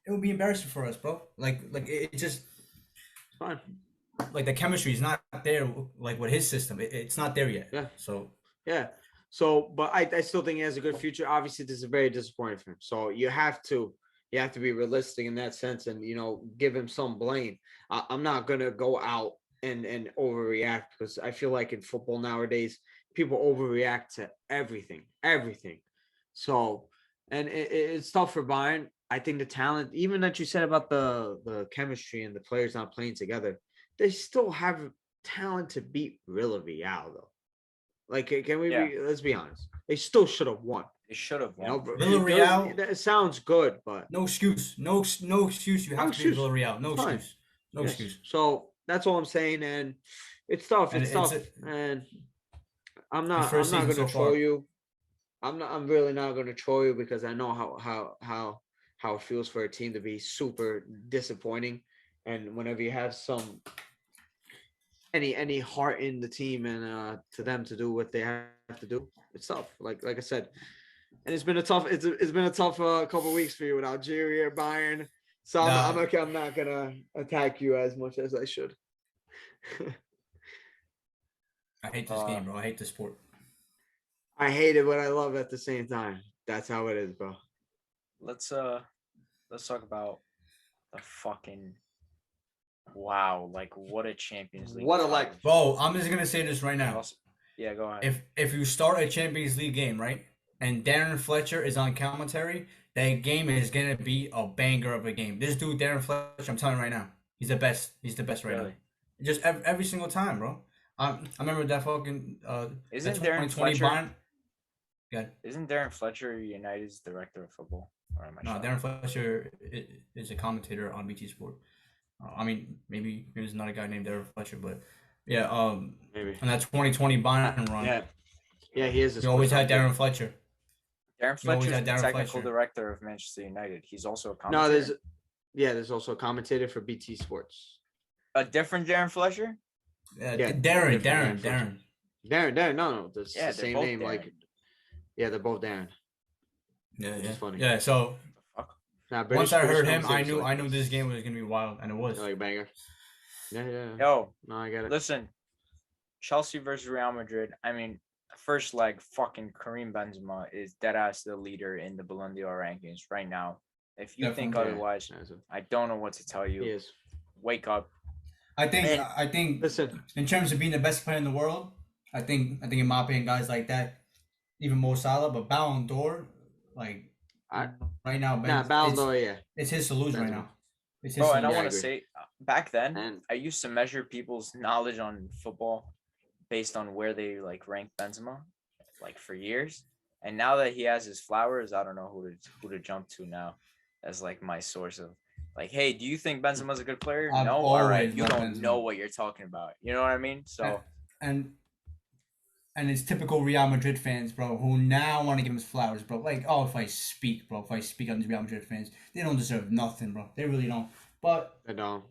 it would be embarrassing for us, bro. Like it just fine. like the chemistry is not there. Like with his system, it's not there yet. Yeah. So yeah. So, but I still think he has a good future. Obviously, this is very disappointing for him. So you have to be realistic in that sense, and give him some blame. I'm not gonna go out and overreact, because I feel like in football nowadays, people overreact to everything. So, and it's tough for Bayern. I think the talent, even that you said about the chemistry and the players not playing together, they still have talent to beat Real though. Like, can we be? Let's be honest. They still should have won. They should have won. Villarreal, that sounds good, but no excuse. No excuse. You have to be Villarreal. No excuse. No excuse. So that's all I'm saying, and it's tough. It's tough, and I'm not going to troll you. I'm really not going to troll you, because I know how it feels for a team to be super disappointing, and whenever you have any heart in the team, and to them to do what they have to do, it's tough. Like I said, and it's been a tough couple of weeks for you with Algeria, Bayern. So I'm not gonna attack you as much as I should. I hate this game, bro. I hate the sport. I hate it, but I love it at the same time. That's how it is, bro. Let's talk about the fucking wow, like what a Champions League. What a like, bro. I'm just gonna say this right now. Yeah, go ahead. If you start a Champions League game, right, and Darren Fletcher is on commentary, that game is gonna be a banger of a game. This dude, Darren Fletcher, I'm telling you right now, he's the best. He's the best right now. Just every single time, bro. I remember that fucking isn't Darren Fletcher? Isn't Darren Fletcher United's director of football? Or am I no, Darren Fletcher is a commentator on BT Sport. I mean, maybe there's not a guy named Darren Fletcher, but yeah, maybe. And that 2020 Bayern run. Yeah, he is. You always had Darren Fletcher. Darren Fletcher is the technical director of Manchester United. He's also a commentator. No, there's also a commentator for BT Sports. A different Darren Fletcher? Darren. No, that's the same name. Darren. Like, yeah, they're both Darren. Yeah, Which is funny. Yeah, so once I heard him, I knew this game was gonna be wild, and it was. Like banger. Yeah. Yo, no, I get it. Listen, Chelsea versus Real Madrid. I mean, first leg, fucking Karim Benzema is deadass the leader in the Ballon d'Or rankings right now. If you think otherwise, I don't know what to tell you. He is. Wake up. I think. Listen, in terms of being the best player in the world, I think Mbappe and guys like that, even Mo Salah, but Ballon d'Or, like right now, Ballon d'Or, it's his solution right now. Bro, and I want to say, back then, I used to measure people's knowledge on football based on where they like rank Benzema, like for years. And now that he has his flowers, I don't know who to jump to now as like my source of like, hey, do you think Benzema's a good player? No, all right, you don't know what you're talking about. You know what I mean? So and it's typical Real Madrid fans, bro, who now want to give him his flowers, bro. Like, if I speak on these Real Madrid fans, they don't deserve nothing, bro. They really don't. But they don't.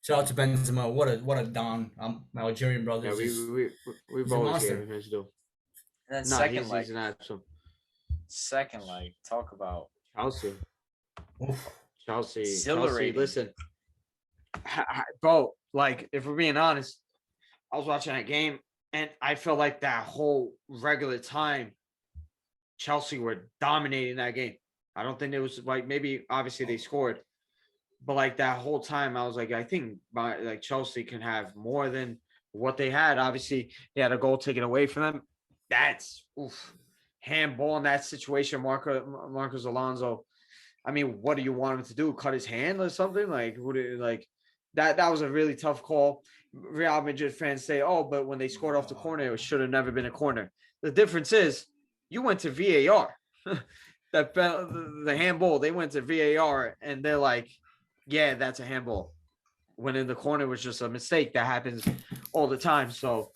Shout out to Benzema. What a don. My Algerian brothers. Yeah, we've always given him his due. And then second leg, talk about Chelsea. Oof. Chelsea. Listen, bro. Like, if we're being honest, I was watching that game, and I felt like that whole regular time, Chelsea were dominating that game. I don't think it was like, maybe obviously they scored, but like that whole time, I was like, I think like Chelsea can have more than what they had. Obviously, they had a goal taken away from them. That's handball in that situation. Marcos Alonso. I mean, what do you want him to do? Cut his hand or something? Like, that was a really tough call. Real Madrid fans say, but when they scored off the corner, it should have never been a corner. The difference is you went to VAR. The handball, they went to VAR, and they're like, yeah, that's a handball. When in the corner was just a mistake. That happens all the time. So,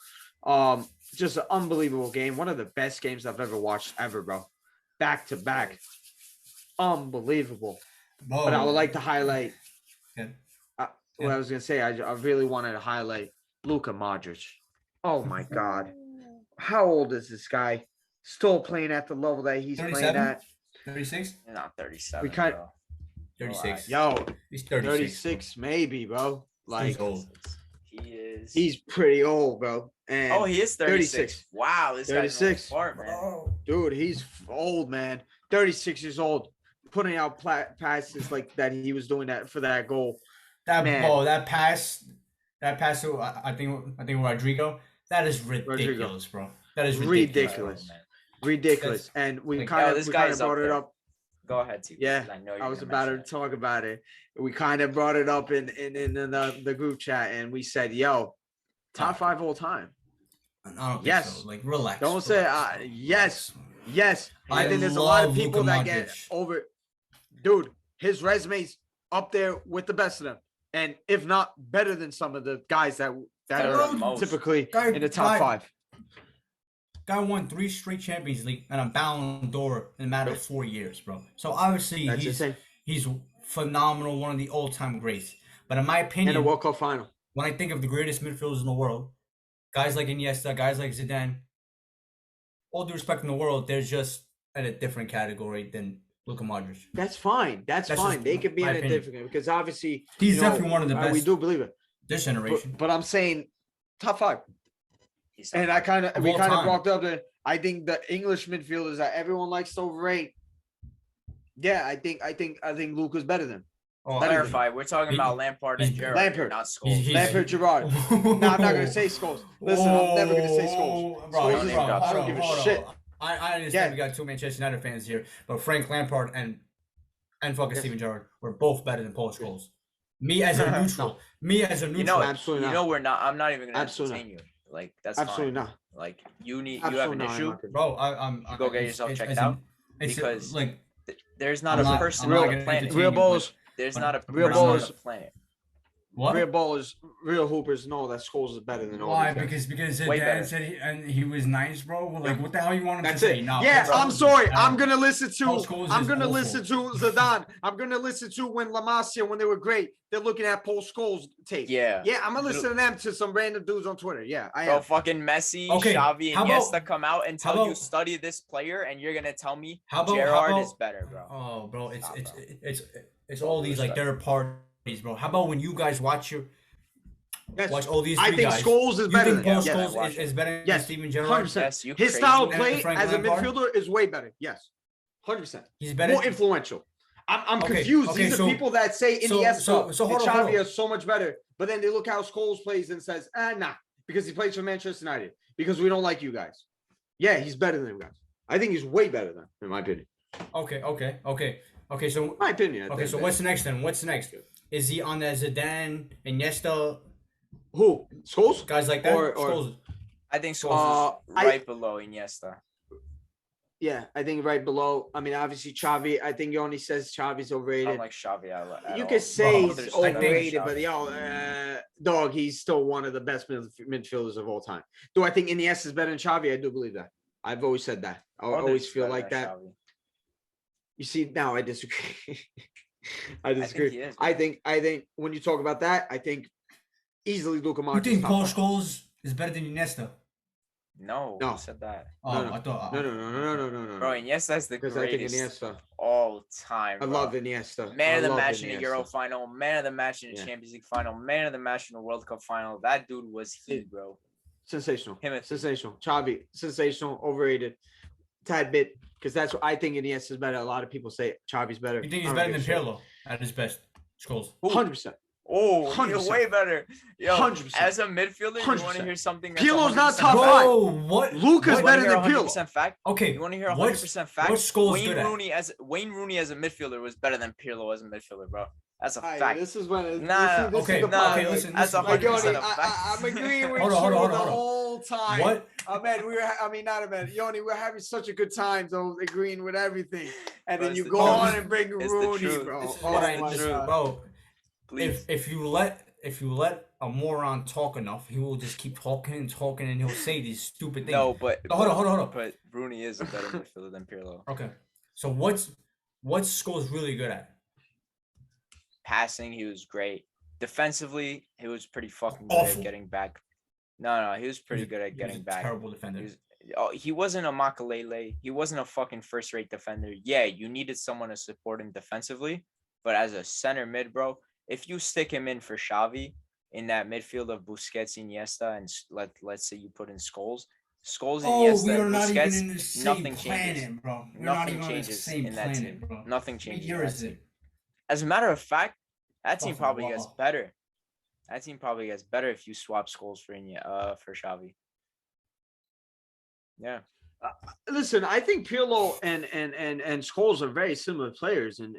just an unbelievable game. One of the best games I've ever watched ever, bro. Back to back. Unbelievable. Whoa. But I would like to highlight what I was going to say. I really wanted to highlight Luka Modric. Oh, my God. How old is this guy? Still playing at the level that he's 37? Playing at. 36? Not 37, bro. 36. Yo, he's 36. 36 maybe, bro. Like, he's old. is. He's pretty old, bro. And he is 36. Wow, this 36. guy's smart, man. Dude, he's old, man. 36 years old, putting out passes like that. He was doing that for that goal. That pass to I think Rodrigo. That is ridiculous, bro. That is ridiculous. And we kind of brought it up. Go ahead, T. Yeah, I was about to talk about it. We kind of brought it up in the group chat, and we said, "Yo, top 5 all time." I don't think so. Like, relax. Don't say yes. I think there's a lot of people that get over. Dude, his resume's up there with the best of them, and if not better than some of the guys that are typically in the top 5. Guy won 3 straight Champions League and a Ballon d'Or in a matter of 4 years, bro. So obviously he's phenomenal, one of the all-time greats. But in my opinion, in a World Cup final, when I think of the greatest midfielders in the world, guys like Iniesta, guys like Zidane, all due respect in the world, they're just in a different category than Luka Modric. That's fine. That's fine. They could be in a different, because obviously he's definitely one of the best. We do believe it. This generation. But I'm saying top 5. And we kind of brought up that I think the English midfielders that everyone likes to overrate. Yeah, I think Luka's better than. Clarify. We're talking about Lampard and Gerrard, not Scholes. Lampard, Gerrard. No, I'm not gonna say Scholes. Listen, I'm never gonna say Scholes. I don't give a shit. I understand we got 2 Manchester United fans here, but Frank Lampard and fucking Steven Gerrard were both better than Paul Scholes. Me as a neutral. Absolutely not. We're not. I'm not even gonna entertain you. Like, that's absolutely fine. Not. Like, you have an issue, bro. Go get yourself checked out, because like there's not a person on the planet. Real ballers. There's not a person on the planet. What? Real ballers, real hoopers know that Scholes is better than all. Why? Because Zidane said he was nice, bro. Like, what the hell you want him to say? No, yeah, I'm sorry. I'm gonna listen to Zidane. I'm gonna listen to when La Masia, when they were great. They're looking at Paul Scholes tape. Yeah, I'm gonna listen to them, to some random dudes on Twitter. Yeah, I am. Bro, fucking Messi, Xavi, and Iniesta come out and tell you study this player, and you're gonna tell me Gerrard is better, bro. Oh, bro, it's all these like third parties, bro. How about when you guys watch all these? I think Scholes is better. You think Paul Scholes is better than Steven Gerrard? 100%. His style of play as a midfielder is way better. Yes, 100%. He's better. More influential. I'm confused. These are people that say Iniesta and Xavi are so much better, but then they look how Scholes plays and says, nah, because he plays for Manchester United, because we don't like you guys. Yeah, he's better than them guys. I think he's way better than, in my opinion. Okay. So my opinion. Okay, so what's next then? What's next? Is he on the Zidane, Iniesta? Who? Scholes? Guys like that? Or Scholes. I think Scholes is right below Iniesta. Yeah, I think right below. I mean, obviously Xavi. I think Yoni says Xavi's overrated. I don't like Xavi. You could say he's overrated, but dog, he's still one of the best midfielders of all time. Do I think Iniesta is better than Xavi? I do believe that. I've always said that. I always feel like that. Xavi. You see, now I disagree. I disagree. I think when you talk about that, I think easily Luka Modric. You think Paul Scholes is better than Iniesta? No, who said that? No. I thought. No. Bro, Iniesta's the greatest I think Iniesta all time. Bro. I love Iniesta. Man of the match in the Euro final, man of the match in the Champions League final, man of the match in the World Cup final. That dude was bro. Sensational. Sensational. Xavi, sensational, overrated, tad bit, because that's what I think Iniesta is better. A lot of people say Xavi's better. You think he's better than Pirlo at his best? Scholes. 100%. Oh, you're way better. Yo, 100%. As a midfielder, 100%. You want to hear something? Pirlo's not top 5. What? Luka's better than Pirlo. 100% fact? Okay. You want to hear 100% fact? What's Scholes good at? Wayne Rooney as a midfielder was better than Pirlo as a midfielder, bro. That's a fact. This is when. Okay, listen. That's 100% a fact. I'm agreeing with you the whole time. What? Yoni, we're having such a good time, though, agreeing with everything, and then you go on and bring Rooney, bro. Bro. Please. If you let a moron talk enough, he will just keep talking, and he'll say these stupid things. No, but hold on. But Rooney is a better midfielder than Pirlo. Okay, so what's Scholes really good at? Passing, he was great. Defensively, he was pretty fucking good at getting back. No, he was pretty good at getting back. Terrible defender. He wasn't a Makalele. He wasn't a fucking first-rate defender. Yeah, you needed someone to support him defensively, but as a center mid, bro. If you stick him in for Xavi, in that midfield of Busquets, Iniesta, and let's say you put in Scholes. Scholes, Oh, we Iniesta, are and not even Busquets, in the same nothing planet, changes. bro. We're not Nothing even on the changes same in that team. planet, bro. Nothing What changes in year that is team. it? As a matter of fact, that team Fucking probably gets wow. better. That team probably gets better if you swap Scholes for Xavi. Yeah. Listen, I think Pirlo and Scholes are very similar players in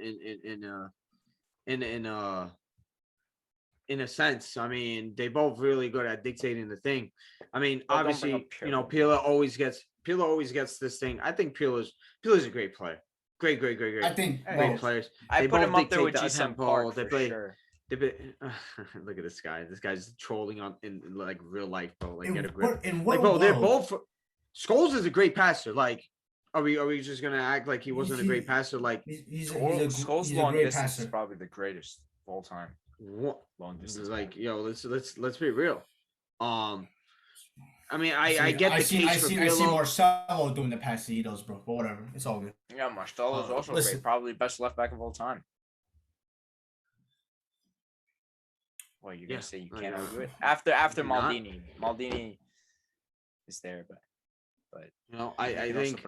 a sense. I mean, they both really good at dictating the thing. I mean, But obviously, Pirlo always gets this thing. I think Pirlo's a great player. Great. I think Great players. I They put him both up there with dictate the Jason tempo. Park They for play. sure. Look at this guy. This guy's trolling on in like real life, bro. Like, get a in grip. what Like, bro, they're world? both. Scholes is a great passer. Like, are we just gonna act like he wasn't a great passer? Like, Scholes' long great distance passer. is probably the greatest of all time. what? Long distance. Like, yo, let's be real. I mean, I get the case for Pirlo. I see Marcelo doing the passes he does, bro. But whatever, it's all good. Yeah, Marcelo's also listen. great. Probably best left back of all time. Well, you're gonna say you can't argue it after Maldini. Maldini is there, but you know, I think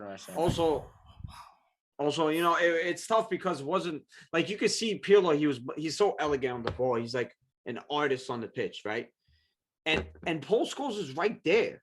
also, you know, it's tough because it wasn't like you could see Pirlo. He's so elegant on the ball. He's like an artist on the pitch, right? And Paul Scholes is right there,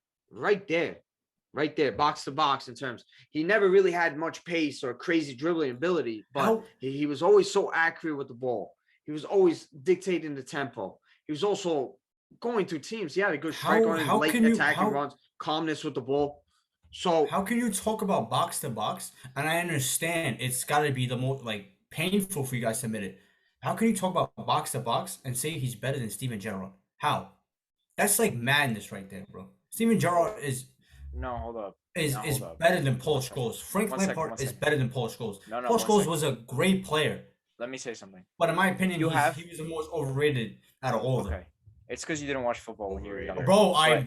box to box in terms. He never really had much pace or crazy dribbling ability, but he was always so accurate with the ball. He was always dictating the tempo. He was also going through teams. He had a good strike on him, late attacking runs, calmness with the ball. So how can you talk about box to box? And I understand it's got to be the most like painful for you guys to admit it. How can you talk about box to box and say he's better than Steven Gerrard? How? That's like madness right there, bro. Steven Gerrard is better than Paul Scholes. Frank Lampard is better than Paul Scholes. Paul Scholes was a great player. Let me say something. But in my opinion, he was the most overrated out of all of them. It's because you didn't watch football when you were younger. I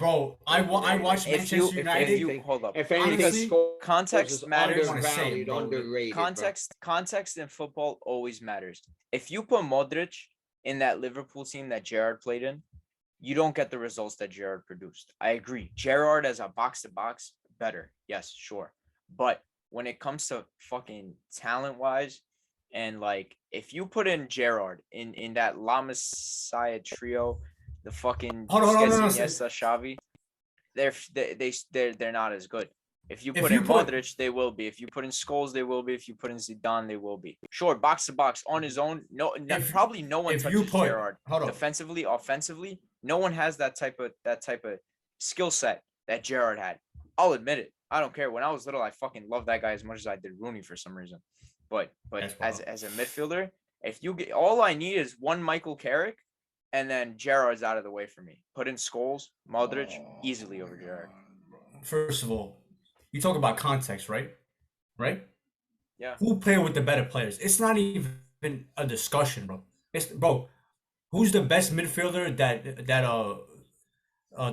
watched Manchester United. Hold up. If anything, context matters. Underrated. Context in football always matters. If you put Modric in that Liverpool team that Gerrard played in, you don't get the results that Gerrard produced. I agree. Gerrard as a box-to-box, better. Yes, sure. But when it comes to fucking talent-wise, and like if you put in Gerrard in that La Masia trio, the fucking Iniesta, Xavi, they're not as good. If you put in Modric, they will be. If you put in Scholes, they will be. If you put in Zidane, they will be. Sure, box to box on his own. Probably no one touches Gerrard defensively, offensively. No one has that type of skill set that Gerrard had. I'll admit it. I don't care. When I was little, I fucking loved that guy as much as I did Rooney for some reason. But as a midfielder, if you get all I need is one Michael Carrick, and then Gerrard's out of the way for me. Put in Scholes, Modric, easily over Gerrard. First of all, you talk about context, right? Right? Yeah. Who played with the better players? It's not even a discussion, bro. Who's the best midfielder that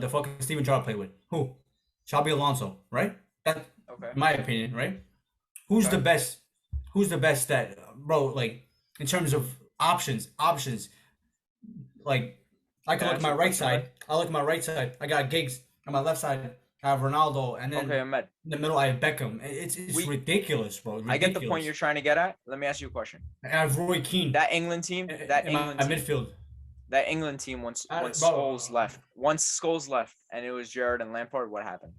the fucking Steven Gerrard played with? Who? Xabi Alonso, right? That's my opinion, right? Who's the best? Who's the best that, bro? Like in terms of options. Like I can look at my right side. I got Giggs on my left side. I have Ronaldo, and then in the middle I have Beckham. It's ridiculous, bro. Ridiculous. I get the point you're trying to get at. Let me ask you a question. I have Roy Keane. That England team. Midfield. That England team once Scholes left, and it was Gerrard and Lampard. What happened?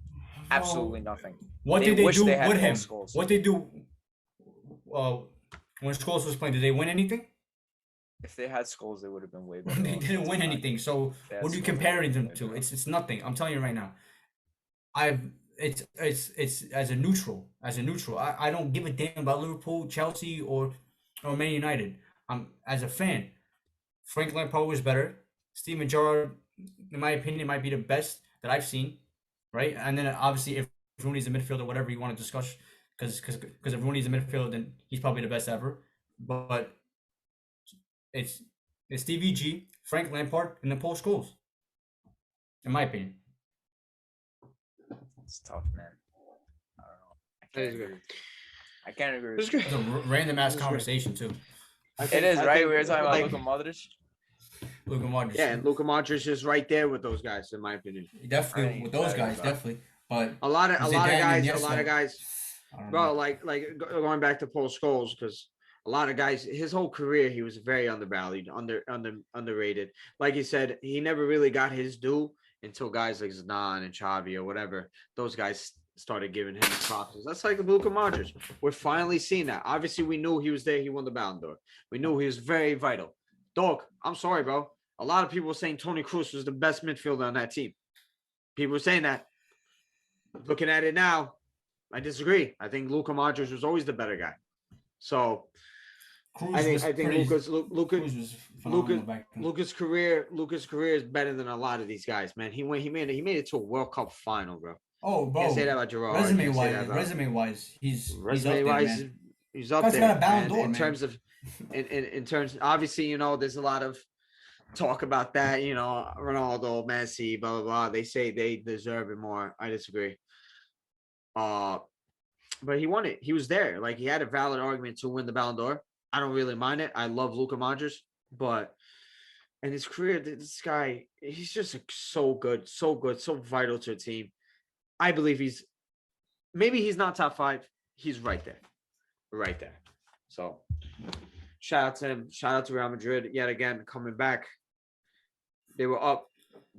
Absolutely nothing. What did they do with him? What they do? When Scholes was playing, did they win anything? If they had Scholes, they would have been way better. They didn't win anything. So what are you comparing them to? It's nothing. I'm telling you right now. It's as a neutral. I don't give a damn about Liverpool, Chelsea, or Man United. As a fan. Frank Lampard was better. Steven Gerrard, in my opinion, might be the best that I've seen, right? And then obviously, if Rooney's a midfielder, whatever you want to discuss, because if Rooney's a midfielder, then he's probably the best ever. But it's Stevie G, Frank Lampard, and then Paul Scholes, in my opinion. It's tough, man. I don't know. I can't agree. It's a random ass conversation too. It is, right? We were talking about Luka Modric. Luka Modric. Yeah, and Luka Modric is right there with those guys, in my opinion. Definitely with those guys, definitely. But a lot of guys, bro. know. Like going back to Paul Scholes, because a lot of guys, his whole career, he was very undervalued, underrated. Like you said, he never really got his due until guys like Zidane and Xavi or whatever. Those guys started giving him props. That's like Luka Modric. We're finally seeing that. Obviously, we knew he was there. He won the Ballon d'Or. We knew he was very vital. Dog, I'm sorry, bro. A lot of people were saying Toni Kroos was the best midfielder on that team. People were saying that. Looking at it now, I disagree. I think Luka Modric was always the better guy. So I think Luka's career is better than a lot of these guys, man. He made it to a World Cup final, bro. Oh, bro. Can't say that about Gerard. Resume wise, he's up there, man. He's up there. Got a Ballon d'Or, in terms of obviously, you know, there's a lot of talk about that, you know, Ronaldo, Messi, blah blah blah. They say they deserve it more. I disagree. But he won it. He was there. Like, he had a valid argument to win the Ballon d'Or. I don't really mind it. I love Luka Modric, but in his career, this guy, he's just so good, so vital to a team. I believe he's not top 5. He's right there. So shout out to him. Shout out to Real Madrid yet again, coming back. They were up,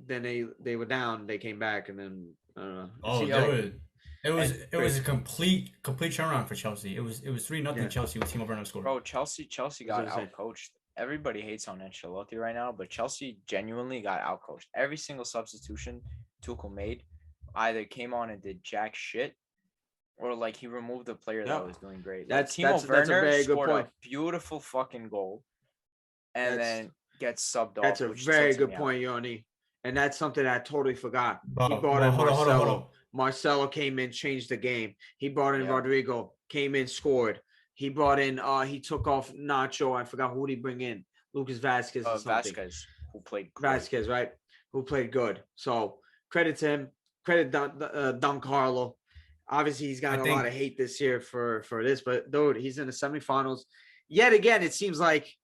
then they were down. They came back, and then I don't know. Oh, dude. It was a complete turnaround for Chelsea. It was 3-0 Chelsea with Timo Werner scored. Bro, Chelsea got outcoached. Everybody hates on Ancelotti right now, but Chelsea genuinely got outcoached. Every single substitution Tuchel made either came on and did jack shit, or like he removed the player that was doing great. Timo Werner scored a beautiful fucking goal, and then gets subbed off. That's a very good point, Yoni. And that's something I totally forgot. He brought in Marcelo. Hold on. Marcelo came in, changed the game. He brought in Rodrigo, came in, scored. He brought in, he took off Nacho. I forgot who did he bring in. Lucas Vasquez or something. Vasquez, who played great. Vasquez, right? Who played good. So credit to him. Credit Don Carlo. Obviously, he's got a lot of hate this year for this, but dude, he's in the semifinals. Yet again, it seems like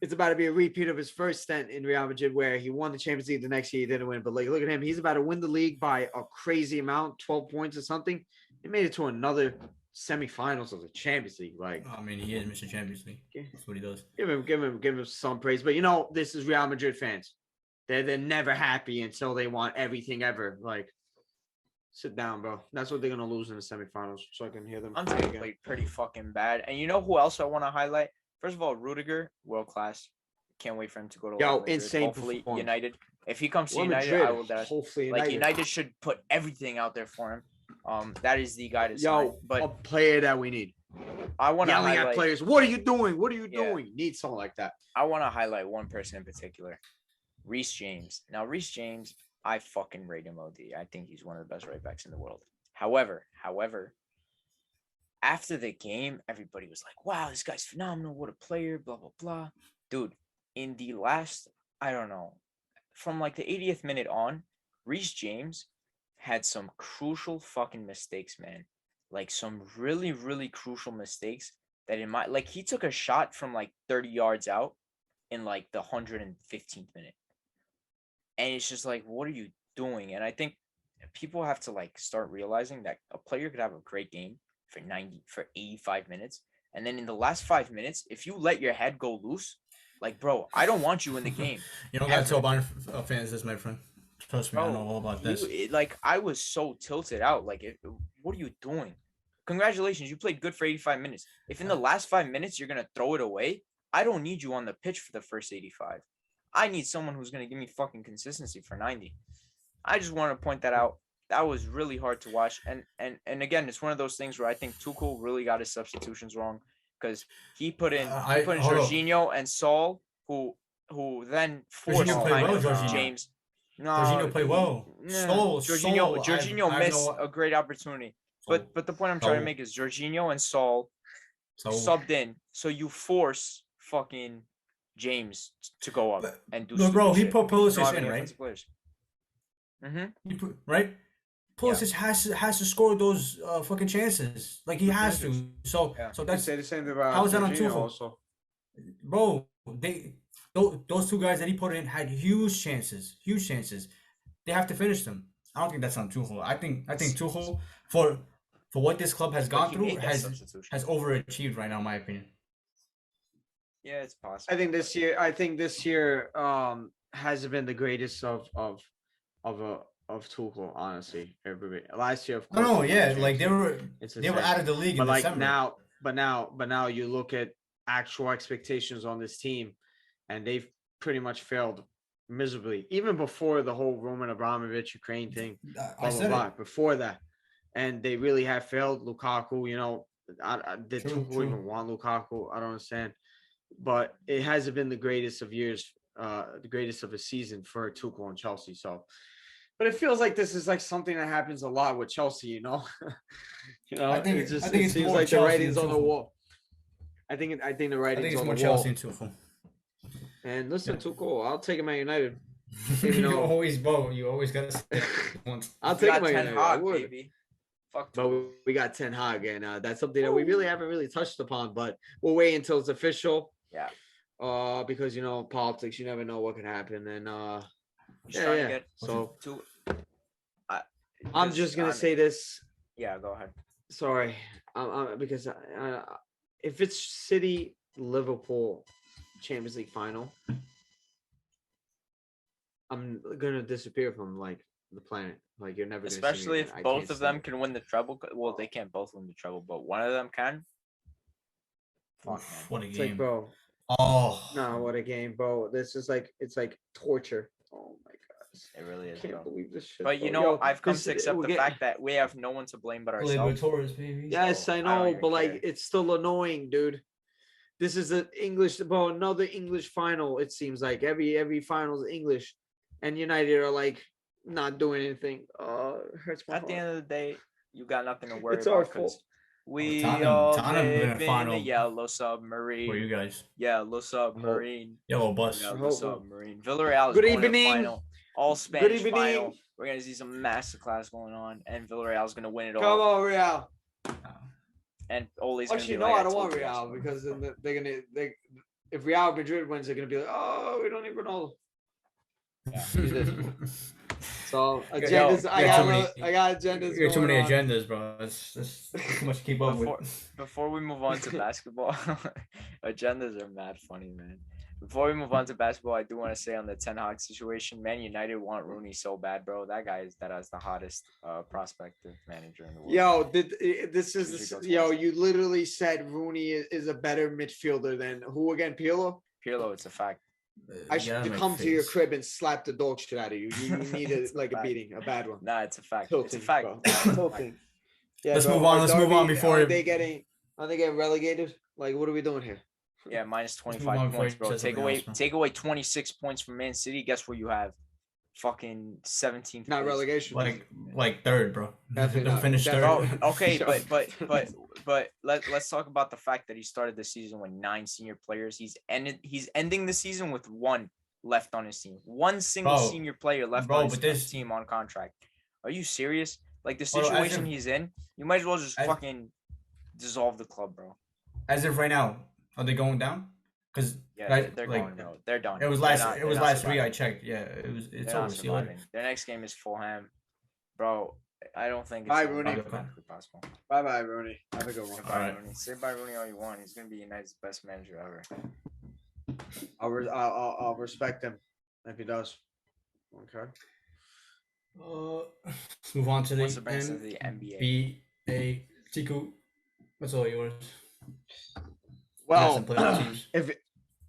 it's about to be a repeat of his first stint in Real Madrid, where he won the Champions League the next year. He didn't win, but like, look at him. He's about to win the league by a crazy amount, 12 points or something. He made it to another semifinals of the Champions League. Like, I mean, he is Mr. Champions League. That's what he does. Give him some praise. But you know, this is Real Madrid fans. They're never happy until they want everything ever. Like, sit down, bro. That's what they're gonna lose in the semifinals. So I can hear them. Antony played pretty fucking bad. And you know who else I want to highlight? First of all, Rudiger, world class. Can't wait for him to go to Madrid. Insane. Hopefully, United. If he comes to United, I will. Hopefully, United should put everything out there for him. That is the guy to sign. But a player that we need. I want to highlight at players. What are you doing? What are you doing? Need someone like that. I want to highlight one person in particular, Reece James. Now, Reece James, I fucking rate him OD. I think he's one of the best right backs in the world. However, after the game, everybody was like, wow, this guy's phenomenal. What a player, blah, blah, blah. Dude, in the last, I don't know, from like the 80th minute on, Reece James had some crucial fucking mistakes, man. Like some really, really crucial mistakes that he took a shot from like 30 yards out in like the 115th minute. And it's just like, what are you doing? And I think people have to like start realizing that a player could have a great game for 85 minutes. And then in the last 5 minutes, if you let your head go loose, like, bro, I don't want you in the game. You don't got to tell Bayern fans this, my friend. Trust me, bro, I know all about this. I was so tilted out. Like, what are you doing? Congratulations, you played good for 85 minutes. If in the last 5 minutes you're going to throw it away, I don't need you on the pitch for the first 85. I need someone who's going to give me fucking consistency for 90. I just want to point that out. That was really hard to watch. And again, it's one of those things where I think Tuchel really got his substitutions wrong, because he put in Jorginho and Saul, who then forced James. No, Jorginho played well. Jorginho missed a great opportunity. But the point I'm trying to make is Jorginho and Saul subbed in, so you force fucking James to go up and do. No, bro, he put Pulisic in, right? Mm-hmm. Right. Pulisic has to score those fucking chances. Like, he has to. So that's say the same thing about how is that on Jorginho Tuchel? also. Bro, those two guys that he put in had huge chances. Huge chances. They have to finish them. I don't think that's on Tuchel. I think Tuchel for what this club has But gone he through made that has substitution. overachieved right now, in my opinion. Yeah, it's possible. I think this year hasn't been the greatest of Tuchel, honestly. Everybody last year, of course. No, yeah, like they were insane. out of the league But in like December. now you look at actual expectations on this team, and they've pretty much failed miserably. Even before the whole Roman Abramovich Ukraine thing, I said it. before that, and they really have failed. Lukaku, did True, Tuchel true. even want Lukaku? I don't understand. But it hasn't been the greatest of years, the greatest of a season for Tuchel and Chelsea. So, but it feels like this is like something that happens a lot with Chelsea. I think it it's seems more like the Chelsea writing's than on the Tuchel. wall. I think the I think writing's it's on more the wall. Chelsea and Tuchel. And listen, Tuchel, I'll take him at United. You always gotta say it once. I'll We take got him at 10 United. I hot, would. baby. Fuck. But we got Ten Hag, and that's something that we really haven't really touched upon. But we'll wait until it's official. Yeah. Because politics, you never know what can happen. And He's trying to get so to. I'm just gonna say this. Yeah, go ahead. Sorry, because if it's City Liverpool Champions League final, I'm gonna disappear from like the planet. Like you're never. Especially gonna see me if both of them can win the treble. Well, they can't both win the treble, but one of them can. Fuck, man. What a It's game. like, bro. Oh No, what a game, bro. This is like it's like torture. Oh my god. It really is, I can't bro. believe this shit. But bro. I've come to accept we're the fact that we have no one to blame but ourselves. Torres, baby. Yes, So, I I don't know, even but like care. it's still annoying, dude. This is the English, bro. Another English final. It seems like every final is English, and United are like not doing anything. It hurts my At the heart. end of the day, you got nothing to worry It's our about because fault. we Tottenham all been in live in final the yellow for you submarine. guys. Yellow submarine. Yellow bus. Yellow Hope- submarine. Villarreal is Good going to the evening. final. All Spanish evening. final. We're gonna see some masterclass going on, and Villarreal is gonna win it Come all. on, Real. And Ole's gonna Actually, be no, like, I don't want told you Real so. because then if Real Madrid wins, they're gonna be like, oh, we don't need Ronaldo. So agendas, I got agendas. You got too many going on. agendas, bro. That's too much to keep up with. Before we move on to basketball, agendas are mad funny, man. Before we move on to basketball, I do want to say on the Ten Hag situation, Man United want Rooney so bad, bro. That guy is the hottest prospective manager in the world. You literally said Rooney is a better midfielder than who again? Pirlo? Pirlo, it's a fact. I should come to your crib and slap the dog shit out of you. You need a beating, a bad one. Nah, it's a fact. Tilting, it's a fact. bro. Tilting. Yeah, Let's move on. Let's move on before are they getting relegated? Like, what are we doing here? Yeah, minus move 25 on points, before bro. you say something else, bro. Take away 26 points from Man City. Guess where you have? Fucking 17th. Not place. relegation. Like third, bro. Definitely They'll not. finish third. Definitely. Bro, okay, but let's talk about the fact that he started the season with 9 senior players. He's ending the season with 1 left on his team. One single senior player left on his team on contract. Are you serious? Like the situation he's in, you might as well just fucking dissolve the club, bro. As of right now, are they going down? Because they're going, bro. They're done. It was last week I checked. Yeah, it's over. See you later. Their next game is Fulham, bro. I don't think it's Bye, Rooney. possible. Bye, Rooney. Have a good one. Bye, Rooney. Say bye, Rooney, all you want. He's gonna be United's best manager ever. I'll respect him if he does. Okay. Let's move on to the NBA. Tiku, what's all yours? Well, teams.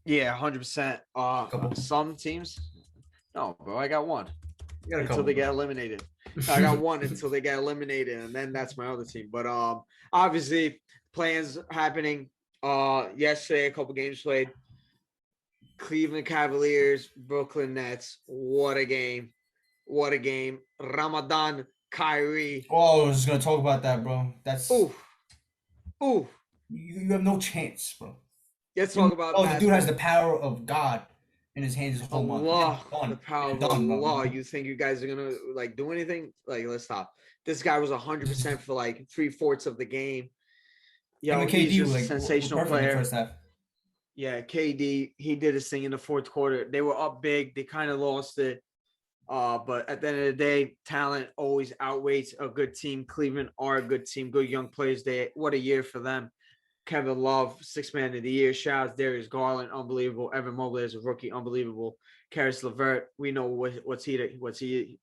100%. Some teams. No, bro, I got one. You got a until couple. they get eliminated. I got one until they get eliminated, and then that's my other team. But obviously, plans happening. Yesterday, a couple games played. Cleveland Cavaliers, Brooklyn Nets. What a game! What a game! Ramadan, Kyrie. Oh, I was just gonna talk about that, bro. That's ooh. You have no chance, bro. Let's talk about. Oh, the dude has the power of God in his hands. His whole month. The power of Allah. You think you guys are gonna like do anything? Like, let's stop. This guy was 100% for like 3/4 of the game. Yo, he's just a sensational player. Yeah, KD, he did his thing in the fourth quarter. They were up big. They kind of lost it. But at the end of the day, talent always outweighs a good team. Cleveland are a good team, good young players. What a year for them. Kevin Love, 6-man of the year. Shout out Darius Garland, unbelievable. Evan Mobley as a rookie, unbelievable. Karis LeVert, we know what he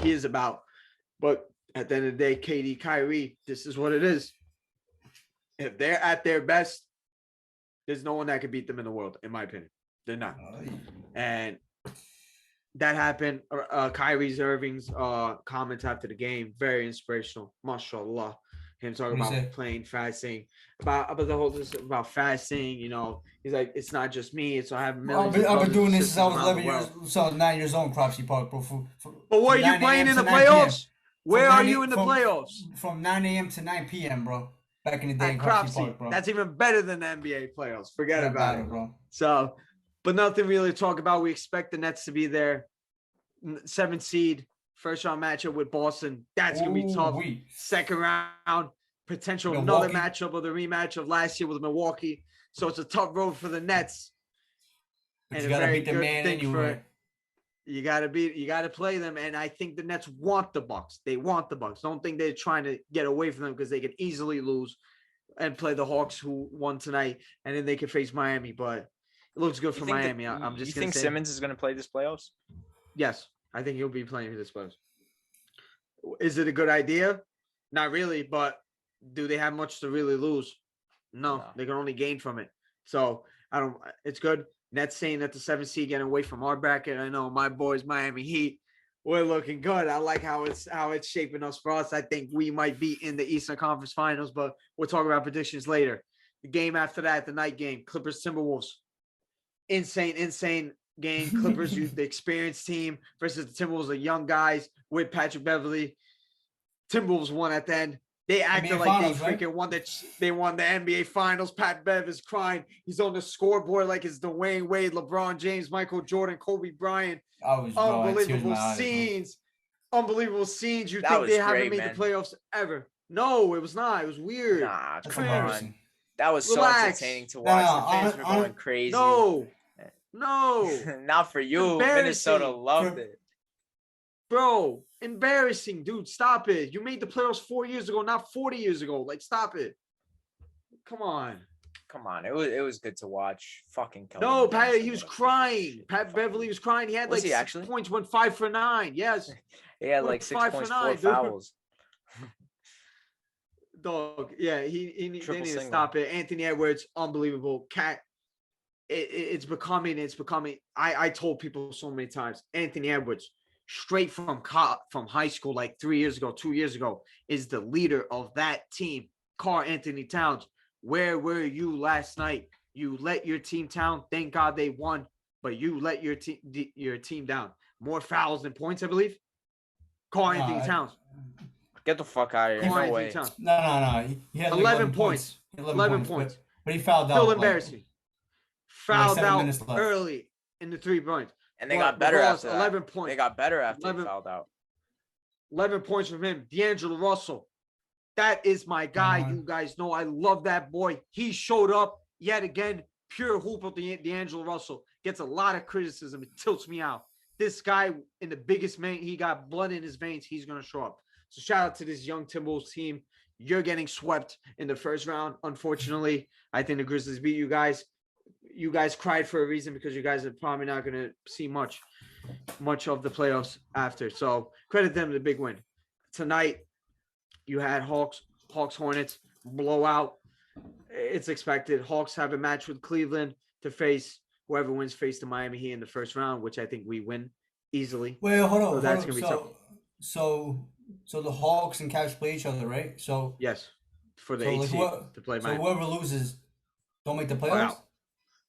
is about. But at the end of the day, KD, Kyrie, this is what it is. If they're at their best, there's no one that could beat them in the world, in my opinion. They're not. And that happened. Kyrie Irving's comments after the game, very inspirational. MashaAllah. Him talking about playing, fasting, about the whole about fasting. You know, he's like, it's not just me. It's I have millions. I've been doing this since I was 11 years, so 9 years old in Cropsey Park, bro. But where are you playing in the playoffs? Where are you in the playoffs? From 9 a.m. to 9 p.m., bro. Back in the day in Cropsey Park, bro. That's even better than the NBA playoffs. Forget about it, bro. So, but nothing really to talk about. We expect the Nets to be there. 7th seed, first round matchup with Boston. That's gonna be tough. Second round, potential another matchup of the rematch of last year with Milwaukee. So it's a tough road for the Nets. And you gotta beat the man anyway. You gotta play them. And I think the Nets want the Bucks. They want the Bucks. Don't think they're trying to get away from them because they can easily lose and play the Hawks who won tonight, and then they can face Miami. But it looks good for Miami. I'm just. You think Simmons is gonna play this playoffs? Yes, I think he'll be playing this playoffs. Is it a good idea? Not really, but do they have much to really lose? No, they can only gain from it. So it's good. Nets saying that the 7th seed getting away from our bracket. I know my boys, Miami Heat, we're looking good. I like how it's shaping us for us. I think we might be in the Eastern Conference Finals, but we'll talk about predictions later. The game after that, the night game, Clippers Timberwolves. Insane game. Clippers, the experienced team versus the Timberwolves, the young guys with Patrick Beverly. Timberwolves won at the end. They acted like finals, they freaking won they won the NBA Finals. Pat Bev is crying. He's on the scoreboard like it's Dwayne Wade, LeBron James, Michael Jordan, Kobe Bryant. Unbelievable scenes. Unbelievable scenes. You think they haven't made the playoffs ever? No, it was not. It was weird. Nah, come on. That was so entertaining to watch. The fans were going crazy. No. Not for you. Minnesota loved it. Bro, embarrassing, dude. Stop it. You made the playoffs 4 years ago, not 40 years ago. Like, stop it. Come on. It was good to watch. Fucking no, Pat, he was crying. Pat Beverly was crying. He had like 6 points, went 5 for 9. Yes. He had like 6 points, 4 fouls. Dog. Yeah, they need to stop it. Anthony Edwards, unbelievable. It's becoming. I told people so many times, Anthony Edwards, straight from high school, like 3 years ago, 2 years ago, is the leader of that team. Karl Anthony Towns, where were you last night? You let your team down. Thank God they won, but you let your team down. More fouls than points, I believe. Karl Anthony Towns. Get the fuck out of here. No way. No. He had 11 points. 11 points. But he fouled out. Still embarrassing. Fouled out early in the 3 points. And they got better after that. 11 points. They got better after he fouled out. 11 points from him. D'Angelo Russell. That is my guy. You guys know I love that boy. He showed up yet again. Pure hoop of D'Angelo Russell. Gets a lot of criticism. It tilts me out. This guy in the biggest man, he got blood in his veins. He's going to show up. So shout out to this young Timberwolves team. You're getting swept in the first round. Unfortunately, I think the Grizzlies beat you guys. You guys cried for a reason because you guys are probably not going to see much of the playoffs after. So credit them the big win. Tonight, you had Hawks Hornets blowout. It's expected. Hawks have a match with Cleveland to face whoever wins face the Miami Heat in the first round, which I think we win easily. Wait, hold on. So that's going to be tough. So the Hawks and Cavs play each other, right? So yes, for the 8 seed to play Miami. So whoever loses don't make the playoffs?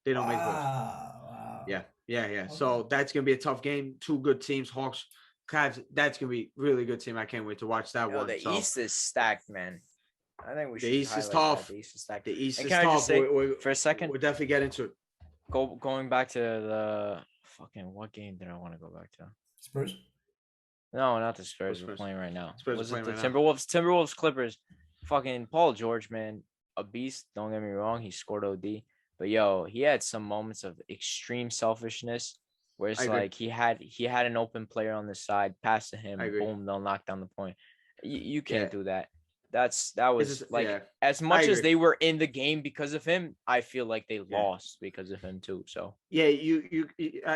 They don't make the playoffs. Yeah. So that's going to be a tough game. 2 good teams, Hawks, Cavs. That's going to be a really good team. I can't wait to watch that one. The East is stacked, man. I think we should. The East is tough. The East is stacked. The East is tough. For a second, we'll definitely get into it. Going back to the fucking, what game did I want to go back to? Spurs? No, not the Spurs. We're playing right now. Was it the Timberwolves? Timberwolves, Clippers. Fucking Paul George, man, a beast. Don't get me wrong. He scored OD. But yo, he had some moments of extreme selfishness where it's like he had an open player on the side, pass to him, boom, they'll knock down the point. You can't do that. That was as much as they were in the game because of him, I feel like they lost because of him too. So you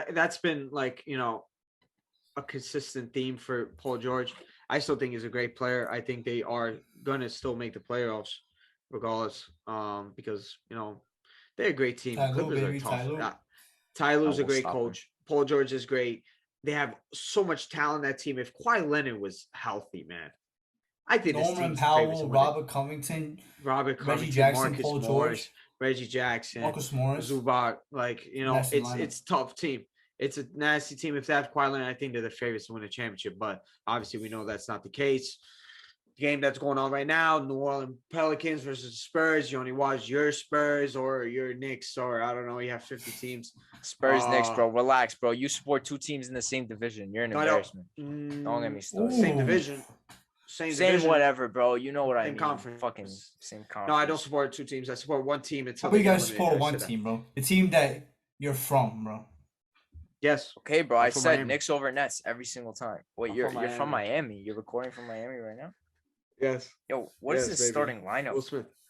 that's been like, a consistent theme for Paul George. I still think he's a great player. I think they are gonna still make the playoffs regardless. Because they're a great team. Clippers are tough. Ty Lue's a great coach. Paul George is great. They have so much talent in that team. If Kawhi Leonard was healthy, man, I think Norman Powell, Robert Covington, Reggie Jackson, Marcus Paul Morris, George, Reggie Jackson, Marcus Morris, Zubac. Like, it's a tough team. It's a nasty team. If they have Kawhi Leonard, I think they're the favorites to win a championship. But obviously, we know that's not the case. The game that's going on right now, New Orleans Pelicans versus Spurs. You only watch your Spurs or your Knicks, or I don't know. You have 50 teams. Spurs, Knicks, bro. Relax, bro. You support two teams in the same division. You're an embarrassment. Don't get me started. Same division. Same whatever, bro. You know what I mean. Conference. Fucking same conference. No, I don't support two teams. I support one team. How about you guys support one team, bro? The team that you're from, bro. Yes. Okay, bro. I said Miami. Knicks over Nets every single time. Wait, you're from Miami. You're recording from Miami right now? Yes. Yo, what is this starting lineup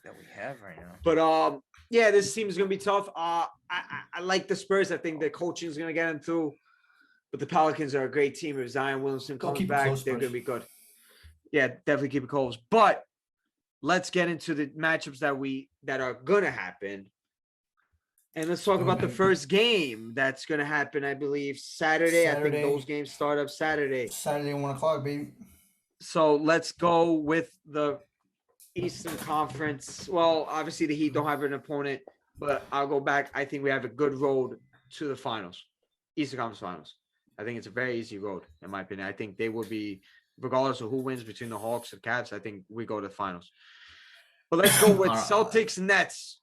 that we have right now? But yeah, this team is gonna be tough. I like the Spurs. I think the coaching is gonna get them through. But the Pelicans are a great team. If Zion Williamson comes back, they're gonna be good. Yeah, definitely keep it close. But let's get into the matchups that are gonna happen. And let's talk about the first game that's gonna happen, I believe, Saturday. I think those games start up Saturday. Saturday, 1:00, baby. So let's go with the Eastern Conference. Well, obviously the Heat don't have an opponent, but I'll go back. I think we have a good road to the finals, Eastern Conference Finals. I think it's a very easy road, in my opinion. I think they will be, regardless of who wins between the Hawks and Cavs, I think we go to the finals. But let's go with Celtics Nets.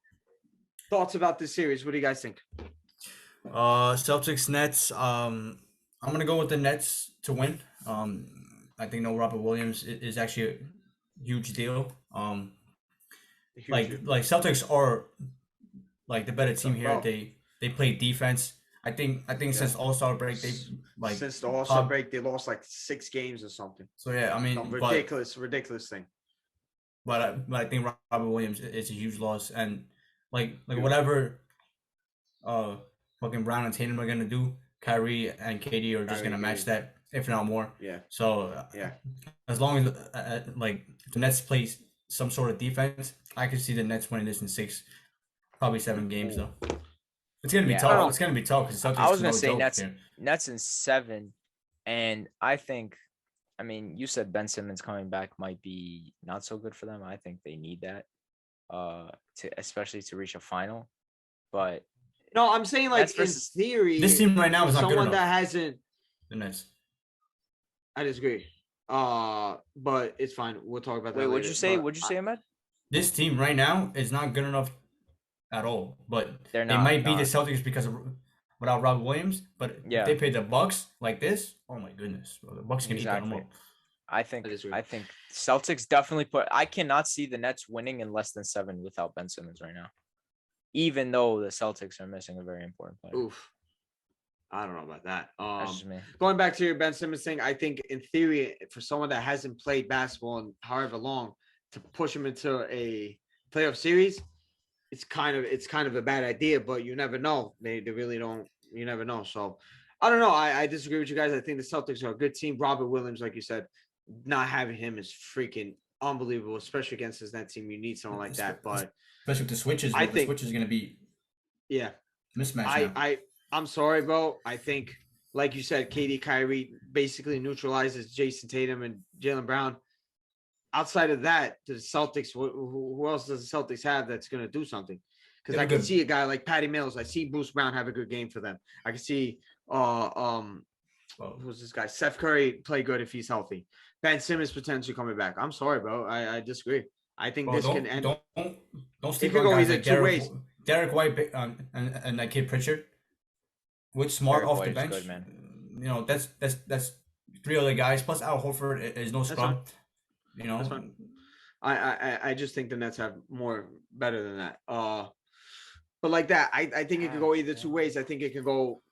Thoughts about this series? What do you guys think? Celtics Nets. I'm gonna go with the Nets to win. I think Robert Williams is actually a huge deal. Like Celtics are like the better team here. They play defense. I think since All-Star break since the All-Star break they lost like 6 games or something. So yeah, I mean, ridiculous thing. But I think Robert Williams is a huge loss, and like whatever fucking Brown and Tatum are gonna do, Kyrie and KD are just gonna match that, if not more. Yeah. So as long as like the Nets play some sort of defense, I could see the Nets winning this in 6, probably 7 games though. It's gonna be tough. It's gonna be tough because I was gonna say Nets in 7, and I think, I mean, you said Ben Simmons coming back might be not so good for them. I think they need that, especially to reach a final. But no, I'm saying like in theory, this team right now is not good enough. Someone that hasn't. The Nets. I disagree. But it's fine. We'll talk about that. Wait, what'd you say? What'd you say, Ahmed? This team right now is not good enough at all. But they might beat the Celtics because of without Robert Williams. But if they play the Bucks like this, oh my goodness, bro, the Bucks can eat them up. I think Celtics definitely I cannot see the Nets winning in less than 7 without Ben Simmons right now. Even though the Celtics are missing a very important player. Oof. I don't know about that. Going back to your Ben Simmons thing, I think in theory, for someone that hasn't played basketball in however long, to push him into a playoff series, it's kind of a bad idea. But you never know. They really don't. You never know. So I don't know. I disagree with you guys. I think the Celtics are a good team. Robert Williams, like you said, not having him is freaking unbelievable, especially against his net team. You need someone like that. But especially with the switches, I think the switch is going to be mismatch. I'm sorry, bro. I think, like you said, KD, Kyrie basically neutralizes Jason Tatum and Jaylen Brown. Outside of that, the Celtics, who else does the Celtics have that's going to do something? Because I can see a guy like Patty Mills. I see Bruce Brown have a good game for them. I can see who's this guy? Steph Curry play good if he's healthy. Ben Simmons potentially coming back. I'm sorry, bro. I disagree. I think this can end. Don't sleep on guys like Derek White and that kid Pritchard. With Smart off the bench, good, man. You know, that's 3 other guys. Plus Al Horford is no scrub. You know, I just think the Nets have more better than that. But like that, I think it could go either two ways. I think it could go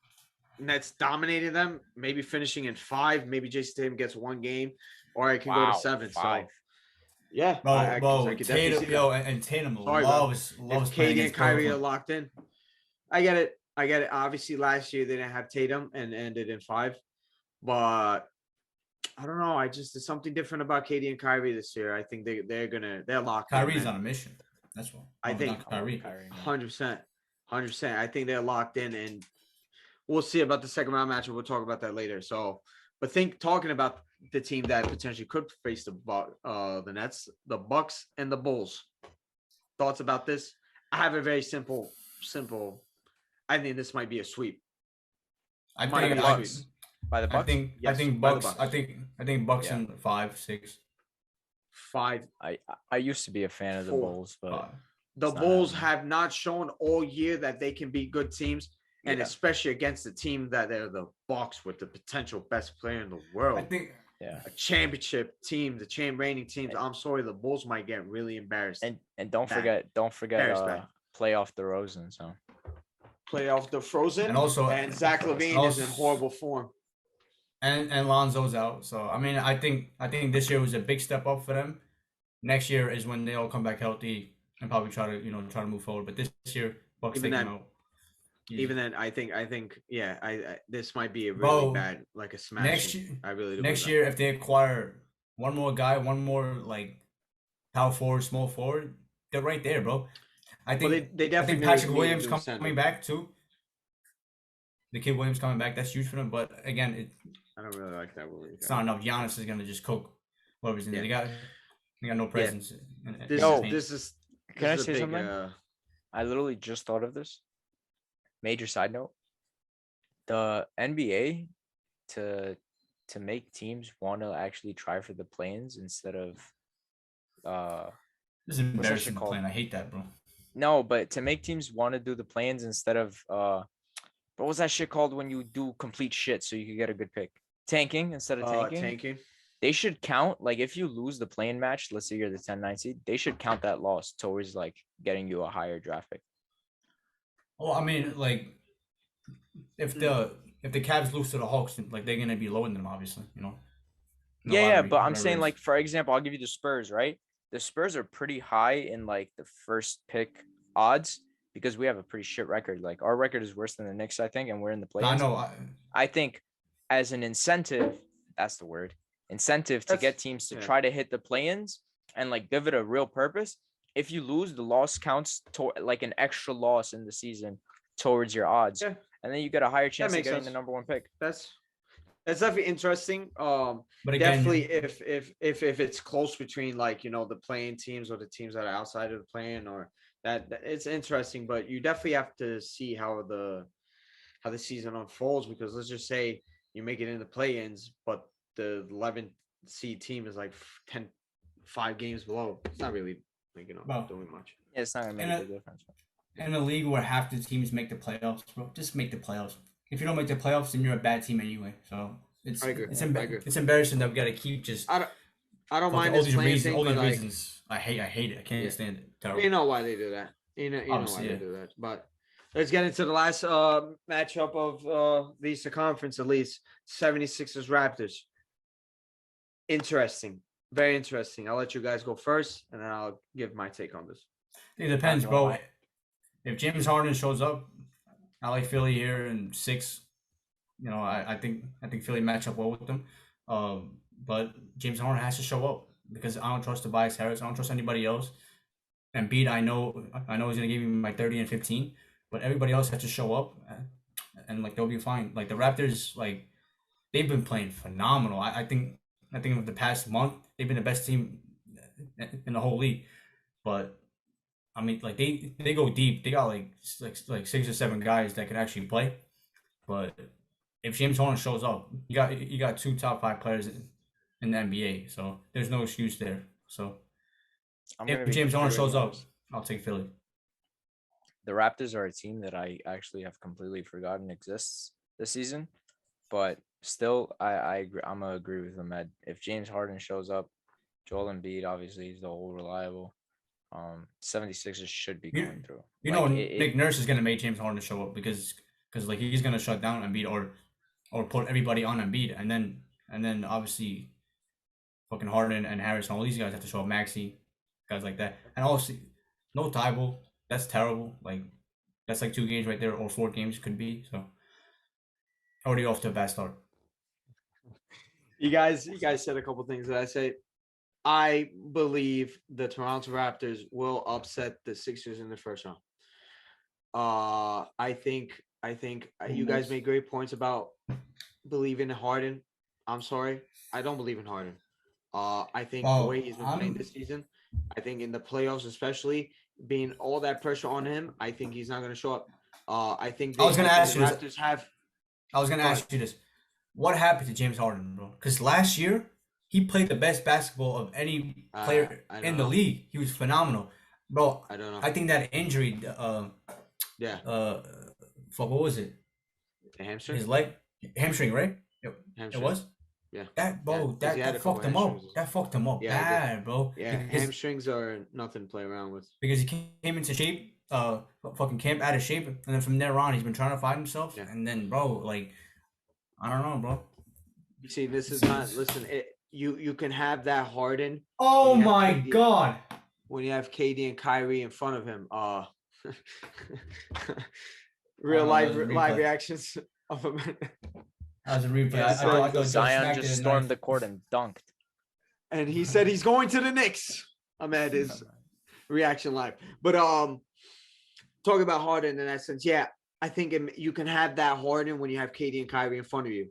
Nets dominating them, maybe finishing in 5. Maybe Jason Tatum gets 1 game, or it can go to 7. 5. So yeah, I could definitely see Tatum, that. and Tatum Sorry, bro. loves If playing KD and against Kyrie are Brooklyn. locked in, I get it. Obviously, last year they didn't have Tatum and ended in 5, but I don't know. There's something different about KD and Kyrie this year. I think they're locked Kyrie's in. on a mission. That's what I think not Kyrie. 100%. I think they're locked in, and we'll see about the second round matchup. We'll talk about that later. So, but talking about the team that potentially could face the Nets, the Bucks and the Bulls. Thoughts about this? I have a very simple. I think this might be a sweep. I By the think Bucks. By the Bucks? I think by the Bucks. Bucks. I think Bucks in 5, 6. 5. I used to be a fan of the 4. Bulls, but 5. The it's not Bulls happening. have not shown all year that they can be good teams, and Yeah. especially against the team that they're the Bucks with the potential best player in the world. I think Yeah. A championship team, the reigning teams. I'm sorry, the Bulls might get really embarrassed. And don't Bad. forget Bears bad. playoff DeRozan. So Playoff the Frozen, and also Zach LaVine is in horrible form. And Lonzo's out. So I mean, I think this year was a big step up for them. Next year is when they all come back healthy and probably try to move forward. But this year, Bucks Even take then- them out. Even then, I think, I this might be a really bad, like a smash. Next year, I really do. next year, if they acquire one more guy, one more like power forward, small forward, they're right there, bro. I think they I definitely think Patrick need Williams to center. coming back too. The kid Williams coming back, that's huge for them. But again, I don't really like that. it's not enough. Giannis is gonna just cook whoever's in there. They got no presence. This is. Can I is a say big, something? I literally just thought of this. Major side note. The NBA to make teams want to actually try for the play-ins instead of This is embarrassing called? plan. I hate that, bro. no, but to make teams want to do the play-ins instead of what was that shit called when you do complete shit so you could get a good pick? Tanking instead of tanking. Tanking. They should count, like, if you lose the play-in match, let's say you're the 10-9 seed, they should count that loss towards like getting you a higher draft pick. Well, I mean, like, if the Cavs lose to the Hawks, like they're gonna be lower than them, obviously, No But I'm saying, risk. like, for example, I'll give you the Spurs, right? The Spurs are pretty high in like the first pick odds because we have a pretty shit record. Like, our record is worse than the Knicks, I think, and we're in the I play-ins. know. I think as an incentive, that's the word, to get teams to try to hit the play-ins and like give it a real purpose. If you lose, the loss counts to like an extra loss in the season towards your odds, and then you get a higher chance of getting the number 1 pick. That's definitely interesting. But again, definitely if it's close between like the playing teams or the teams that are outside of the playing, or that it's interesting. But you definitely have to see how the season unfolds, because let's just say you make it in the play-ins, but the 11th seed team is like 5 games below. It's not really doing much. Yeah, it's not gonna make a big difference. In a league where half the teams make the playoffs, bro, just make the playoffs. If you don't make the playoffs, then you're a bad team anyway. So it's it's embarrassing that we got to keep just. I don't mind all this these playing reasons. thing, All these but, like, reasons. I hate it. I can't stand it. Terrible. You know why they do that. You know why they do that. But let's get into the last matchup of the Eastern Conference, at least. 76ers Raptors. Interesting. Very interesting. I'll let you guys go first, and then I'll give my take on this. It depends, bro. If James Harden shows up, I like Philly here in 6. I think Philly match up well with them. But James Harden has to show up because I don't trust Tobias Harris. I don't trust anybody else. And Embiid, I know he's gonna give me my 30 and 15, but everybody else has to show up, and like they'll be fine. Like the Raptors, like they've been playing phenomenal. I think of the past month, they've been the best team in the whole league. But I mean, like they go deep. They got like 6 or 7 guys that can actually play. But if James Harden shows up, you got 2 top 5 players in the NBA. So there's no excuse there. So if James Harden shows up, I'll take Philly. The Raptors are a team that I actually have completely forgotten exists this season, but still, I agree. I'm gonna agree with him, Ed. If James Harden shows up, Joel Embiid, obviously he's the whole reliable. 76ers should be going through. Nick Nurse is gonna make James Harden show up because like he's gonna shut down Embiid or put everybody on Embiid, and then obviously fucking Harden and Harris and all these guys have to show up, Maxey, guys like that, and obviously no Thibault. That's terrible. Like that's like 2 games right there, or 4 games could be. So already off to a bad start. You guys said a couple things that I say. I believe the Toronto Raptors will upset the Sixers in the first round. I think you guys made great points about believing in Harden. I'm sorry, I don't believe in Harden. I think the way he's been playing this season, I think in the playoffs, especially being all that pressure on him, I think he's not going to show up. I think I was going to ask you Raptors this. I was going to ask you this. What happened to James Harden, bro? Because last year he played the best basketball of any player in the league. He was phenomenal, bro. I don't know. I think that injury, what was it? The hamstring. His leg, hamstring, right? It was. Yeah. That fucked him up. That fucked him up bad, bro. Yeah, hamstrings are nothing to play around with. Because he came into shape, fucking camp out of shape, and then from there on he's been trying to find himself. Yeah. And then, bro, like, I don't know, bro. You see, this is not. Listen, you can have that Harden. Oh my God! When you have KD and Kyrie in front of him, real live reactions of him. That was a replay. I thought Zion just stormed the court and dunked. And he said he's going to the Knicks. I'm at his reaction live. But talk about Harden in that sense. Yeah, I think you can have that Harden when you have KD and Kyrie in front of you.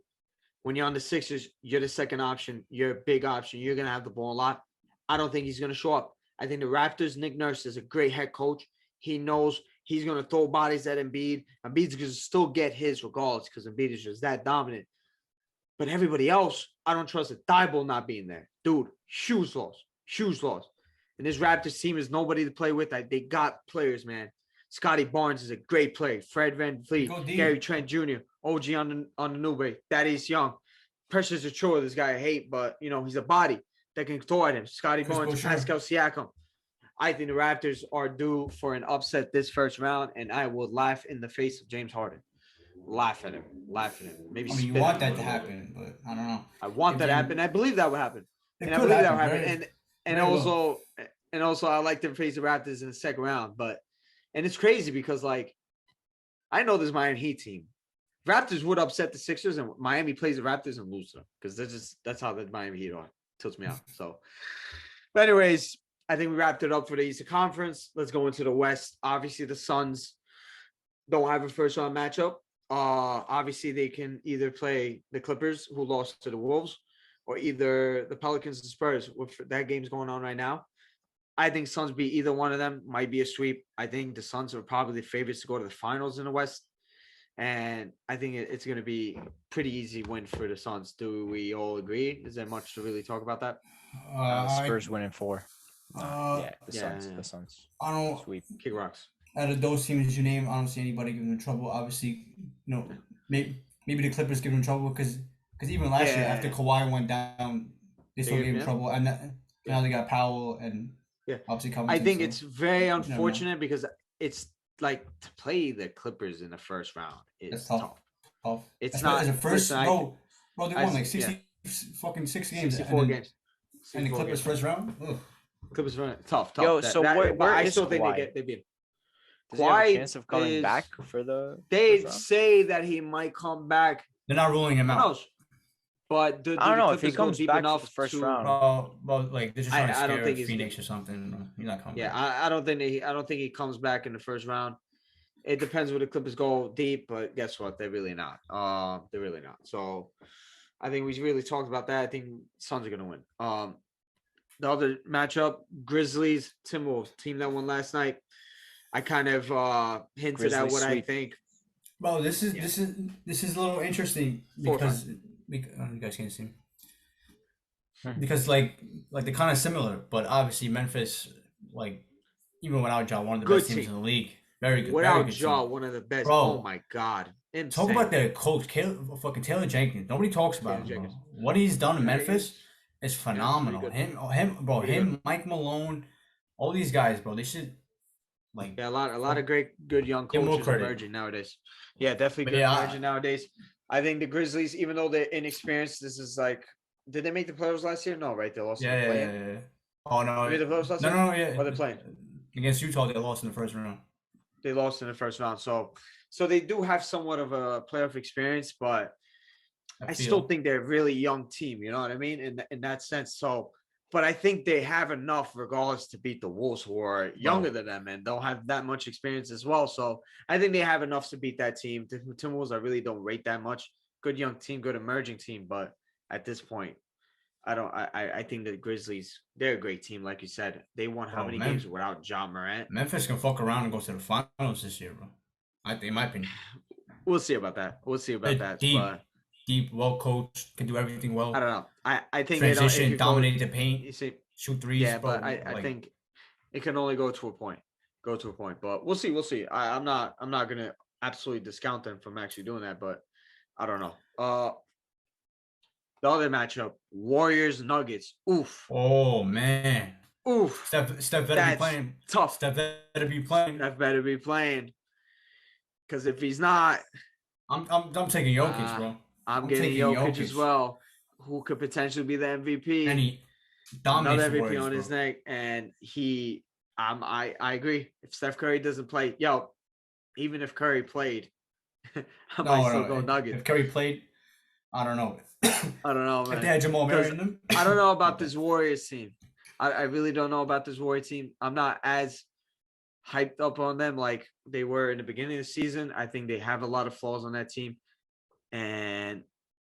When you're on the Sixers, you're the second option. You're a big option. You're going to have the ball a lot. I don't think he's going to show up. I think the Raptors, Nick Nurse is a great head coach. He knows he's going to throw bodies at Embiid. Embiid's going to still get his regardless because Embiid is just that dominant. But everybody else, I don't trust it. Thibault not being there. Dude, huge loss. And this Raptors team is nobody to play with. They got players, man. Scotty Barnes is a great player. Fred VanVleet, Gary Trent Jr., OG on the new way. Thaddeus Young. Precious Achiuwa, this guy I hate, but, he's a body that can throw at him. Scotty Barnes, Pascal Siakam. I think the Raptors are due for an upset this first round, and I will laugh in the face of James Harden. Laugh at him. Maybe you want that to happen, but I don't know. I want that to happen. I believe that would happen. And I believe that would happen. And also I like to face the Raptors in the second round. And it's crazy because, like, I know this Miami Heat team. Raptors would upset the Sixers, and Miami plays the Raptors and lose them because that's how the Miami Heat are. Tilts me out. So, but anyways, I think we wrapped it up for the Eastern Conference. Let's go into the West. Obviously, the Suns don't have a first round matchup. Obviously, they can either play the Clippers, who lost to the Wolves, or either the Pelicans and Spurs. That game's going on right now. I think Suns beat either one of them. Might be a sweep. I think the Suns are probably the favorites to go to the finals in the West. And I think it's going to be a pretty easy win for the Suns. Do we all agree? Is there much to really talk about that? Spurs winning 4. The Suns. I don't sweep. Kick rocks. Out of those teams you name, I don't see anybody giving them trouble. Obviously, maybe the Clippers give them trouble because even last year after Kawhi went down, they still gave him trouble, and now they got Powell and obviously coming. I think it's very unfortunate because it's like to play the Clippers in the first round is tough. It's not as a first. Bro, they won like 60 fucking 6 games, 64 games, and the Clippers first round. Ugh. Clippers run tough. Yo, so where I is still think Kawhi? they beat. Does he have a chance of coming back for the? They say that he might come back. They're not ruling him out. But I don't know if he comes back enough for the first round. Well, like they're just trying to scare Phoenix or something. He's not coming. Yeah, I don't think he comes back in the first round. It depends where the Clippers go deep, but guess what? They're really not. They're really not. So I think we really talked about that. I think Suns are gonna win. The other matchup, Grizzlies, Timberwolves, team that won last night. I kind of hinted Grizzlies at what I think. Well, this is a little interesting because you guys can't see me. Because like they're kind of similar, but obviously Memphis, like even without Ja, one of the best teams in the league. Very good. Without Ja, one of the best. Bro, oh my God. Insane. Talk about their coach, fucking Taylor Jenkins. Nobody talks about him. What he's done in Memphis is phenomenal. Him, Mike Malone, all these guys, bro, they should like a lot of good young get more coaches credit. emerging nowadays. Yeah, definitely But good yeah, emerging nowadays. I think the Grizzlies, even though they're inexperienced, this is like, did they make the playoffs last year? No, right? They lost in the play-in. yeah. Oh no, They made the playoffs last year? no, yeah. Or they're playing? Against Utah, they lost in the first round. They lost in the first round, so they do have somewhat of a playoff experience, but I still think they're a really young team. You know what I mean? In that sense. So, but I think they have enough, regardless, to beat the Wolves, who are younger than them and don't have that much experience as well. So I think they have enough to beat that team. The Timberwolves, I really don't rate that much. Good young team, good emerging team, but at this point, I don't. I think the Grizzlies, they're a great team, like you said. They won how many games without John Morant? Memphis can fuck around and go to the finals this year, bro. I think, in my opinion. We'll see about that. Deep, well coached, can do everything well. I don't know. I think transition, dominate the paint, you see, shoot threes. Yeah, bro, but I think it can only go to a point. But we'll see. I'm not gonna absolutely discount them from actually doing that, but I don't know. The other matchup, Warriors Nuggets. Oof. Oh man. Oof. Steph better be playing. Tough. Steph better be playing. Because if he's not, I'm taking Jokic, bro. I'm getting Jokic as well, who could potentially be the MVP. And he dominates another MVP Warriors, on his bro. neck, and I agree. If Steph Curry doesn't play, even if Curry played, I might still go Nuggets. If Curry played, I don't know. I don't know, man. If they had Jamal Murray in them, I don't know about this Warriors team. I really don't know about this Warriors team. I'm not as hyped up on them like they were in the beginning of the season. I think they have a lot of flaws on that team.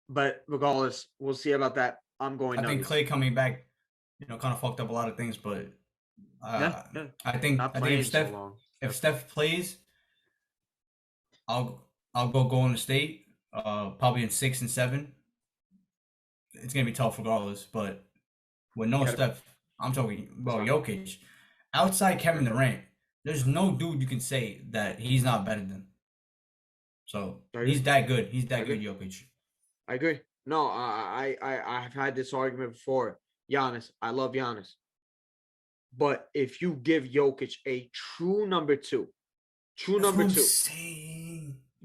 But regardless, we'll see about that. I'm going Nuggets. I think Clay coming back, kind of fucked up a lot of things, but I think if Steph plays, I'll go Golden State, probably in 6 and 7. It's gonna be tough regardless, but with no Steph, I'm talking about Jokic. Outside Kevin Durant, there's no dude you can say that he's not better than. So he's that good. He's that good, Jokic. I agree. No, I've had this argument before. Giannis, I love Giannis. But if you give Jokic a true number two,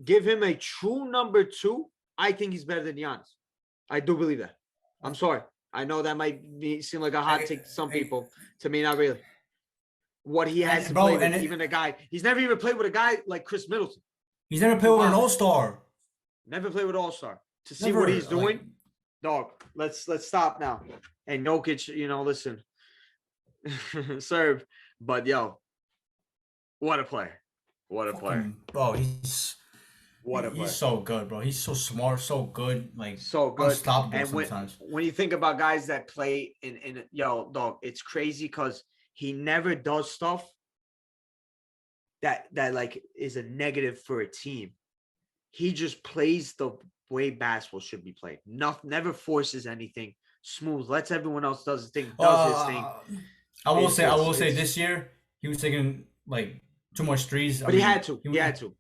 give him a true number 2, I think he's better than Giannis. I do believe that. I'm sorry. I know that might seem like a hot take to some people. To me, not really. What he has to play with, even a guy. He's never even played with a guy like Chris Middleton. He's never played with an all-star. Never played with an all-star. To see what he's doing, dog, let's stop now. And Jokic, listen, serve. But, what a player. What a player. Bro, he's so good, bro. He's so smart, so good, so good, unstoppable. And sometimes when you think about guys that play in dog, it's crazy because he never does stuff that like is a negative for a team. He just plays the way basketball should be played. Never forces anything. Smooth, lets everyone else does his thing. I will say this year he was taking like too much threes. But he had to. He had to.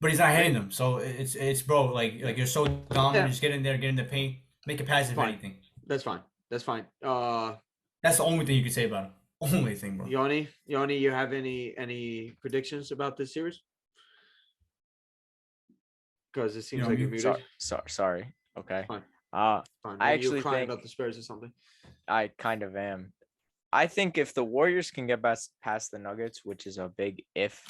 But he's not hitting them. So it's bro, like you're so dominant. Just get in there, get in the paint, make a pass if anything. That's fine. That's the only thing you can say about him. Only thing, bro. Yoni, you have any predictions about this series? Because it seems like you're muted. Sorry. Okay. Fine. I actually you're crying think about the Spurs or something. I kind of am. I think if the Warriors can get past the Nuggets, which is a big if,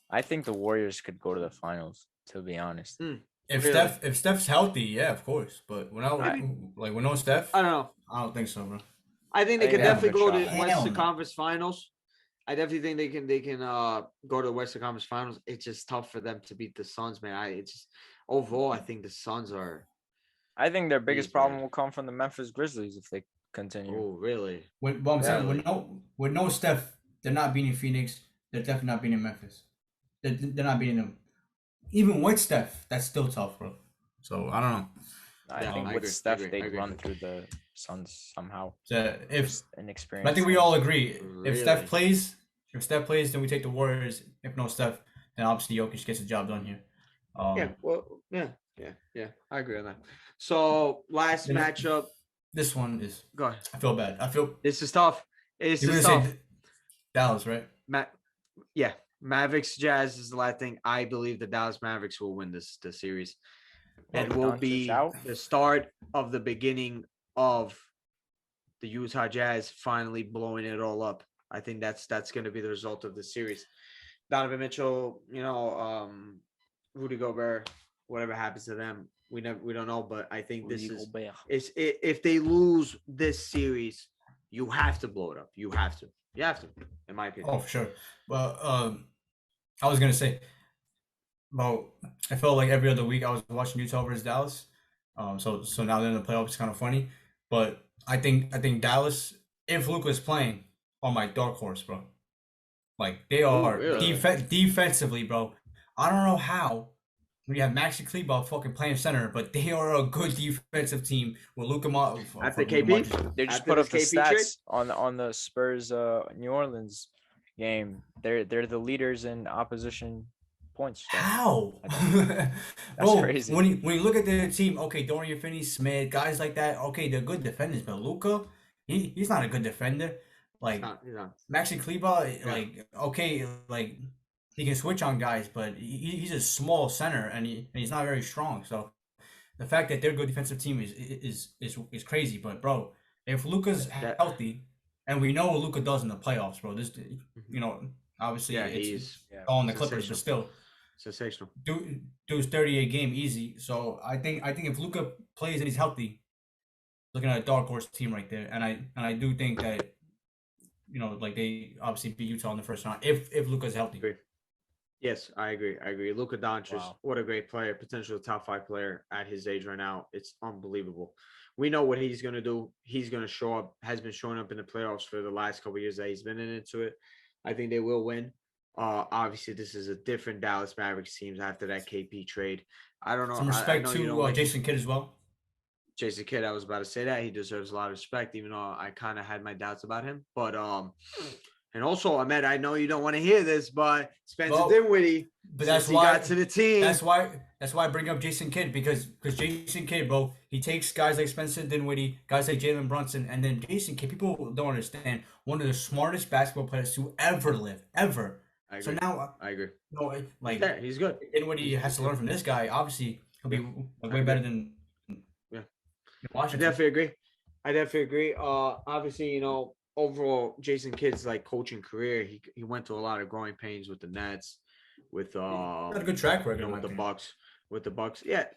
I think the Warriors could go to the finals. To be honest, if Steph's healthy, yeah, of course. But with no Steph, I don't know. I don't think so, bro. I think they can definitely go to Western Conference Finals. I definitely think they can go to the Western Conference Finals. It's just tough for them to beat the Suns, man. Overall, I think the Suns are. I think their biggest problem will come from the Memphis Grizzlies if they continue. Oh, really? With no Steph, they're not beating Phoenix. They're definitely not beating Memphis. They're not beating them. Even with Steph, that's still tough, bro. So I don't know. I think with Steph, they run through the Suns somehow. If an experience, I think we all agree. Really? If Steph plays, then we take the Warriors. If no Steph, then obviously Jokic gets the job done here. Yeah. I agree on that. So last matchup. This one is. Go ahead. I feel bad. This is tough. Dallas, right? Yeah, Mavericks Jazz is the last thing. I believe the Dallas Mavericks will win this series, and will be the start of the beginning of the Utah Jazz finally blowing it all up. I think that's going to be the result of the series. Donovan Mitchell, Rudy Gobert, whatever happens to them, we don't know. But I think this is if they lose this series, you have to blow it up. You have to, in my opinion. Oh, for sure. Well, I was gonna say, well, I felt like every other week I was watching Utah versus Dallas. So now they're in the playoffs. It's kind of funny, but I think Dallas, if Luka's playing, are my dark horse, bro. Like they are defensively, bro. I don't know how we have Maxi Kleber fucking playing center, but they are a good defensive team with Luka. After KP, they just put up the stats on the Spurs New Orleans game. They're the leaders in opposition points. So how? That's crazy. When you look at the team, okay, Dorian Finney-Smith, guys like that, okay, they're good defenders, but Luka, he's not a good defender. Like Maxi Kleber, like okay, like he can switch on guys, but he's a small center and he's not very strong. So the fact that they're a good defensive team is crazy. But bro, if Luka's healthy, and we know what Luka does in the playoffs, bro, this obviously it's all on the Clippers, but still sensational. Dude's 38 game easy. So I think if Luka plays and he's healthy, looking at a dark horse team right there, and I do think that. Like they obviously beat Utah in the first round if Luka's healthy. Yes, I agree. Luka Doncic, what a great player, potential top 5 player at his age right now. It's unbelievable. We know what he's going to do. He's going to show up, has been showing up in the playoffs for the last couple of years that he's been into it. I think they will win. Obviously, this is a different Dallas Mavericks teams after that KP trade. I don't know. Some respect to Jason Kidd as well. Jason Kidd, I was about to say that he deserves a lot of respect, even though I kind of had my doubts about him. But and also, Ahmed, I know you don't want to hear this, but Spencer Dinwiddie, but that's why he got to the team. That's why I bring up Jason Kidd because Jason Kidd, bro, he takes guys like Spencer Dinwiddie, guys like Jalen Brunson, and then Jason Kidd. People don't understand, one of the smartest basketball players to ever live, ever. I agree. So now I agree. He's good. Dinwiddie has to learn from this guy. Obviously, he'll be way better than. Washington. I definitely agree. Obviously, overall, Jason Kidd's like coaching career, he went through a lot of growing pains with the Nets, with had a good track record with the Bucks. With the Bucks, good.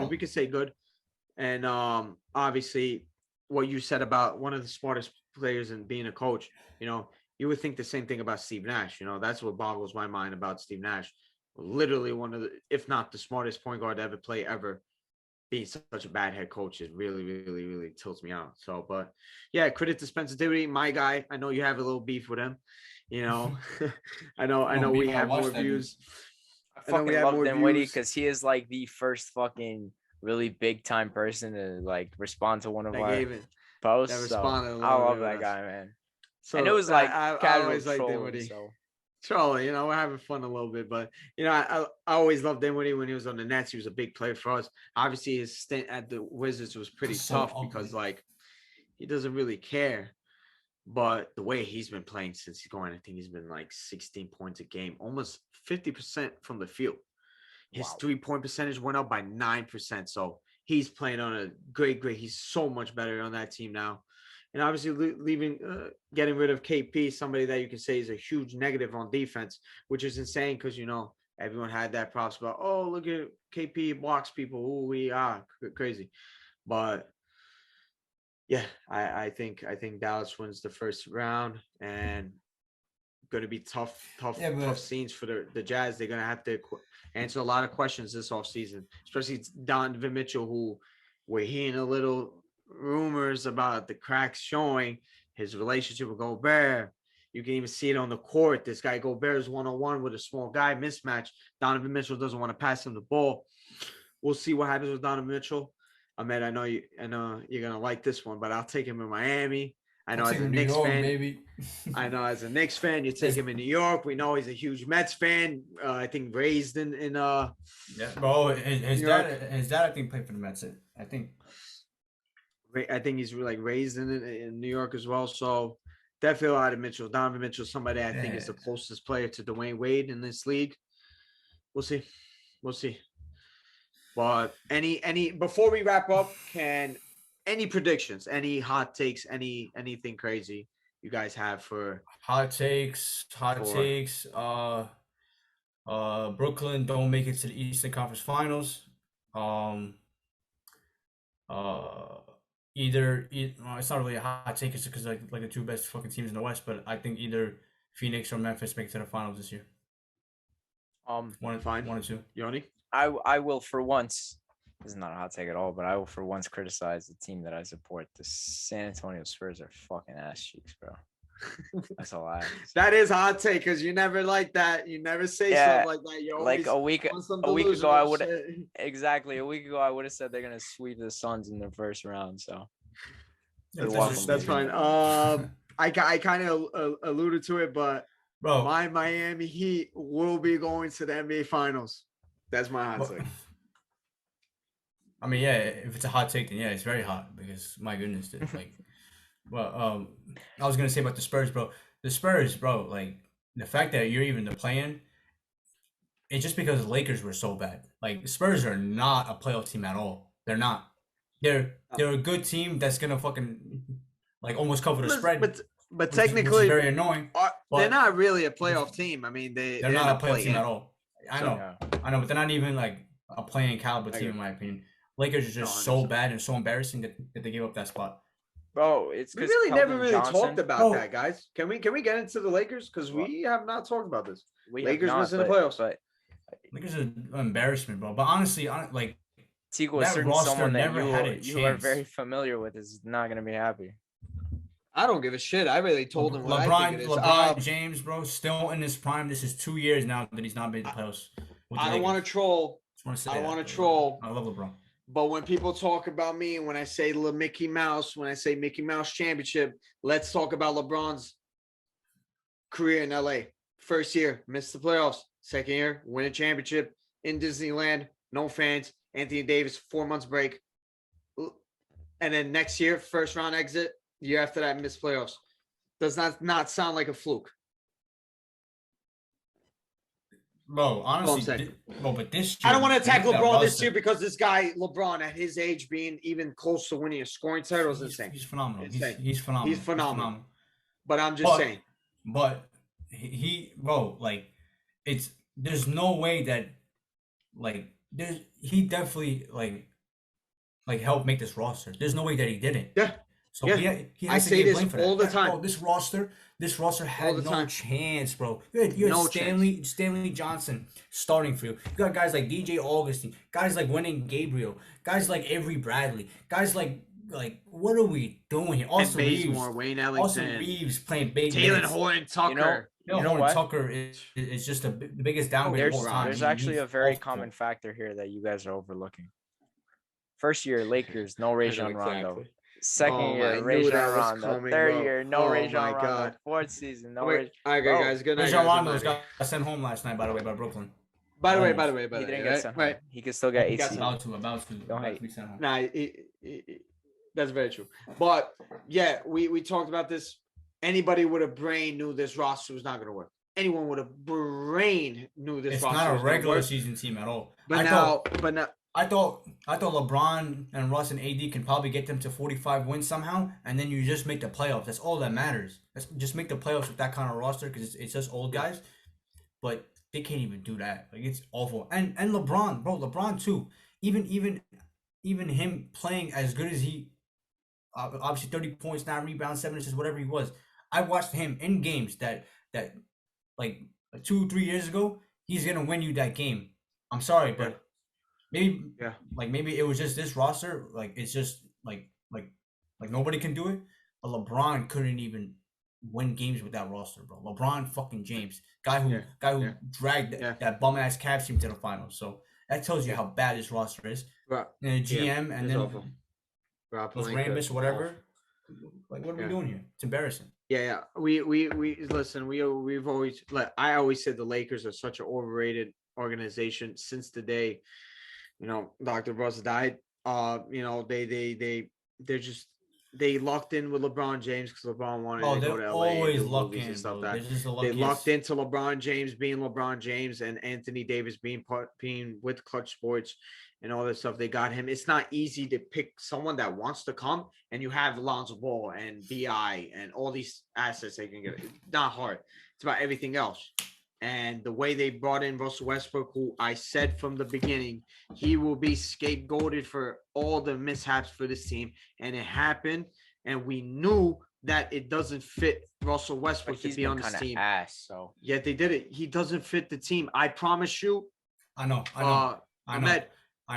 We could say good. And obviously, what you said about one of the smartest players and being a coach, you would think the same thing about Steve Nash. That's what boggles my mind about Steve Nash. Literally one of the, if not the smartest point guard to ever play ever. Being such a bad head coach is really, really, really tilts me out. So, but yeah, credit to Spencer Dinwiddie, my guy. I know you have a little beef with him. I know we have more views. I fucking love Dinwiddie because he is like the first fucking really big time person to like respond to one of our posts. So I love that guy, man. So, and it was like I always like Dinwiddie. Charlie, we're having fun a little bit, but I always loved Dinwiddie when he was on the Nets. He was a big player for us. Obviously, his stint at the Wizards was pretty tough because he doesn't really care. But the way he's been playing since he's going, I think he's been like 16 points a game, almost 50% from the field. His 3-point percentage went up by 9%. So he's playing on a great. He's so much better on that team now. And obviously getting rid of KP, somebody that you can say is a huge negative on defense, which is insane because, everyone had that props about, oh, look at KP blocks people. Ooh, we are crazy. But yeah, I think Dallas wins the first round and going to be tough scenes for the Jazz. They're going to have to answer a lot of questions this offseason, especially Donovan Mitchell, who we're hearing a little rumors about the cracks showing his relationship with Gobert. You can even see it on the court. This guy Gobert is 1-on-1 with a small guy mismatch. Donovan Mitchell doesn't want to pass him the ball. We'll see what happens with Donovan Mitchell. Ahmed, I know you're gonna like this one, but I'll take him in Miami. I know as a Knicks fan, baby. I know as a Knicks fan, you take him in New York. We know he's a huge Mets fan. I think raised in bro. His dad I think played for the Mets. I think he's like raised in New York as well. So Definitely a lot of Mitchell. Donovan Mitchell, somebody I think is the closest player to Dwayne Wade in this league. We'll see. We'll see. But any before we wrap up, any predictions, any hot takes, anything crazy you guys have for hot takes? Brooklyn don't make it to the Eastern Conference Finals. It's not really a hot take, it's because like the two best fucking teams in the West, but I think either Phoenix or Memphis make it to the finals this year. One or two. Yoni? I will for once. This is not a hot take at all, but I will for once criticize the team that I support. The San Antonio Spurs are fucking ass cheeks, bro. That's all I have. That is a hot take because you never like that. You never say something like that. You like a week ago, I would exactly a week ago I would have said they're gonna sweep the Suns in the first round. So that's fine. I kind of alluded to it, but bro, my Miami Heat will be going to the NBA Finals. That's my hot take. I mean, yeah, if it's a hot take, then yeah, it's very hot because my goodness, like, well, I was gonna say about the Spurs, bro. The Spurs, bro, like the fact that you're even the play-in, it's just because the Lakers were so bad. Like the Spurs are not a playoff team at all. They're not. They're a good team that's gonna fucking like almost cover the spread. But technically, which is very annoying. They're not really a playoff team. I mean, they're not a playoff team at all. I know, but they're not even like a playing caliber team in my opinion. Lakers are just so bad and so embarrassing that they gave up that spot. Bro, it's we really never really talked about that, guys. Can we get into the Lakers because we have not talked about this? Lakers missing the playoffs, but Lakers are an embarrassment, bro. But honestly, like Tigo, that roster someone that you are very familiar with is not gonna be happy. I don't give a shit. I really told him what I think it is. LeBron James, bro, still in his prime. This is 2 years now that he's not made the playoffs. I don't want to troll. I don't want to troll. I love LeBron. But when people talk about me, when I say Mickey Mouse, when I say Mickey Mouse championship, let's talk about LeBron's career in LA. First year, missed the playoffs. Second year, win a championship in Disneyland. No fans. Anthony Davis, 4 months break. And then next year, first round exit. Year after that, missed playoffs. Does not sound like a fluke. Bro, honestly, but this year, I don't want to attack LeBron this year because this guy, LeBron, at his age, being even close to winning a scoring title is insane. He's phenomenal. He's phenomenal. He's phenomenal. But I'm just saying. But bro, like, there's no way that, like, he definitely, like helped make this roster. There's no way that he didn't. Yeah. So he has to get blamed for that. All the time. Bro, this roster had no chance, bro. You had Stanley Johnson starting for you. You got guys like DJ Augustine, guys like Wendy Gabriel, guys like Avery Bradley, guys like what are we doing here? Austin Reeves, Wayne Alexander, Austin Reeves playing big. Taylor Horton Tucker. You know what? Tucker is just the biggest downgrade of all time. There's actually a very common factor here that you guys are overlooking. First year, Lakers, no Rajon Rondo. Second year, Rajon Rondo. Third year, no Rajon Rondo. Fourth season, no Rajon. All right, guys. Good night. Rajon Rondo got sent home last night, by the way, by Brooklyn. By the way, he didn't get sent home. He can still get 18. About to be sent home. Nah, that's very true. But yeah, we talked about this. Anybody with a brain knew this roster was not going to work. Anyone with a brain knew this roster was not going to work. It's not a regular season team at all. But now. I thought LeBron and Russ and AD can probably get them to 45 wins somehow, and then you just make the playoffs. That's all that matters. Just make the playoffs with that kind of roster because it's just old guys. But they can't even do that. Like, it's awful. And LeBron, bro, LeBron too. Even him playing as good as he, obviously 30 points, 9 rebounds, 7 assists, whatever he was. I watched him in games that like 2-3 years ago. He's gonna win you that game. I'm sorry, but. Maybe maybe it was just this roster. Like it's just like nobody can do it. But LeBron couldn't even win games with that roster, bro. LeBron fucking James, guy who dragged that bum ass Cavs team to the finals. So that tells you how bad this roster is. Right. And the GM and then those Rambus or whatever. Like what are we doing here? It's embarrassing. Yeah. We listen. We've always I always said the Lakers are such an overrated organization since the day. Dr. Russ died. They're just they locked in with LeBron James because LeBron wanted to go to they're LA and always do locked movies in, and stuff. bro. That They're just the they luckiest. locked into LeBron James being LeBron James and Anthony Davis being with Clutch Sports and all that stuff. They got him. It's not easy to pick someone that wants to come, and you have Lonzo Ball and Bi and all these assets they can get. It's not hard. It's about everything else. And the way they brought in Russell Westbrook, who I said from the beginning, he will be scapegoated for all the mishaps for this team. And it happened. And we knew that it doesn't fit Russell Westbrook to be on this team. So Yet they did it. He doesn't fit the team. I promise you. I know. Ahmed,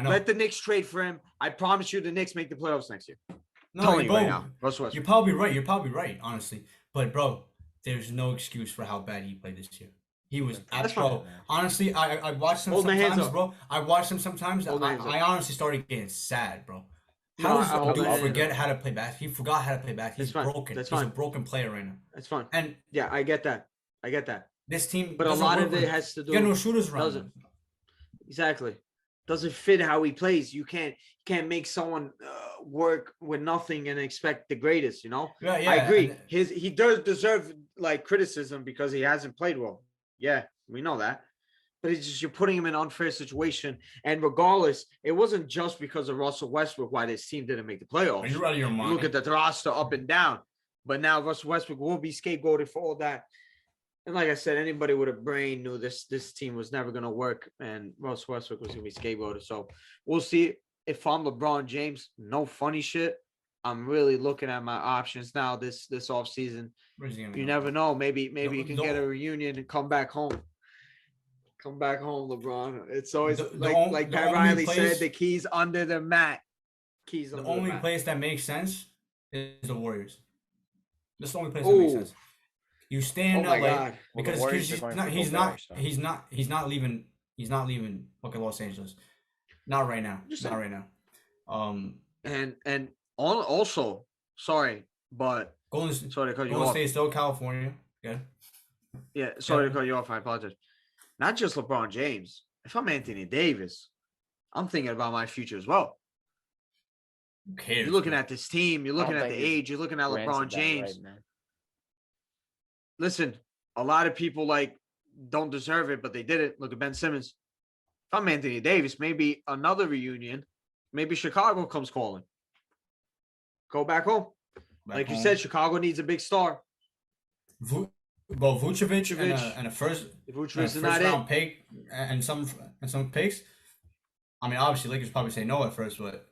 let the Knicks trade for him. I promise you the Knicks make the playoffs next year. No, bro, right now. Russell Westbrook. You're probably right, honestly. But, bro, there's no excuse for how bad he played this year. He was bro. Honestly, I watched him sometimes, bro. I watched him sometimes. I honestly started getting sad, bro. How does the dude forget how to play basketball? He forgot how to play basketball. He's broken. He's a broken player right now. That's fine. And yeah, I get that. This team, but a lot of it has to do. You got no shooters around him. Exactly. Doesn't fit how he plays. You can't make someone work with nothing and expect the greatest. You know. Yeah. I agree. He does deserve like criticism because he hasn't played well. Yeah, we know that. But it's just you're putting him in an unfair situation. And regardless, it wasn't just because of Russell Westbrook why this team didn't make the playoffs. Are you out of your mind? Look at the roster up and down. But now Russell Westbrook will be scapegoated for all that. And like I said, anybody with a brain knew this team was never going to work. And Russell Westbrook was going to be scapegoated. So we'll see. If I'm LeBron James, no funny shit. I'm really looking at my options now this offseason. You never know. Maybe you can get a reunion and come back home. Come back home, LeBron. It's always like Pat Riley said, the keys under the mat. The only place that makes sense is the Warriors. That's the only place that makes sense. You stay in LA because he's not leaving fucking Los Angeles. Not right now. Not right now. And also, sorry, but Golden State is still California. Yeah, sorry to cut you off. I apologize. Not just LeBron James. If I'm Anthony Davis, I'm thinking about my future as well. Who cares? You're looking at this team. You're looking at the age. You're looking at LeBron James. Right, listen, a lot of people don't deserve it, but they did it. Look at Ben Simmons. If I'm Anthony Davis, maybe another reunion. Maybe Chicago comes calling. Go back home. You said, Chicago needs a big star. Vucevic and a first round pick and some picks. I mean, obviously, Lakers probably say no at first, but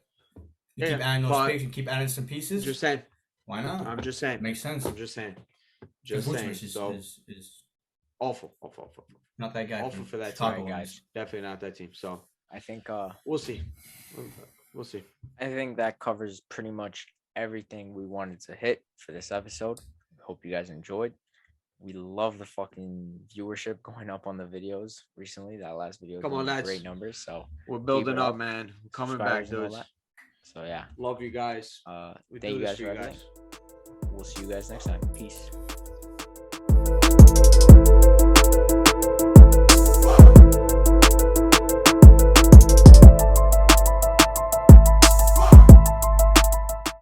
you keep adding those picks and keep adding some pieces. Just saying. Why not? I'm just saying. Makes sense. I'm just saying. Vucevic is awful. Not that guy. Awful for that team, guys. Definitely not that team. So I think we'll see. We'll see. I think that covers pretty much everything we wanted to hit for this episode. Hope you guys enjoyed. We love the fucking viewership going up on the videos recently. That last video was great numbers. So we're building up, man. We're coming back, dudes. So yeah. Love you guys. Thank you guys for everything. We'll see you guys next time. Peace.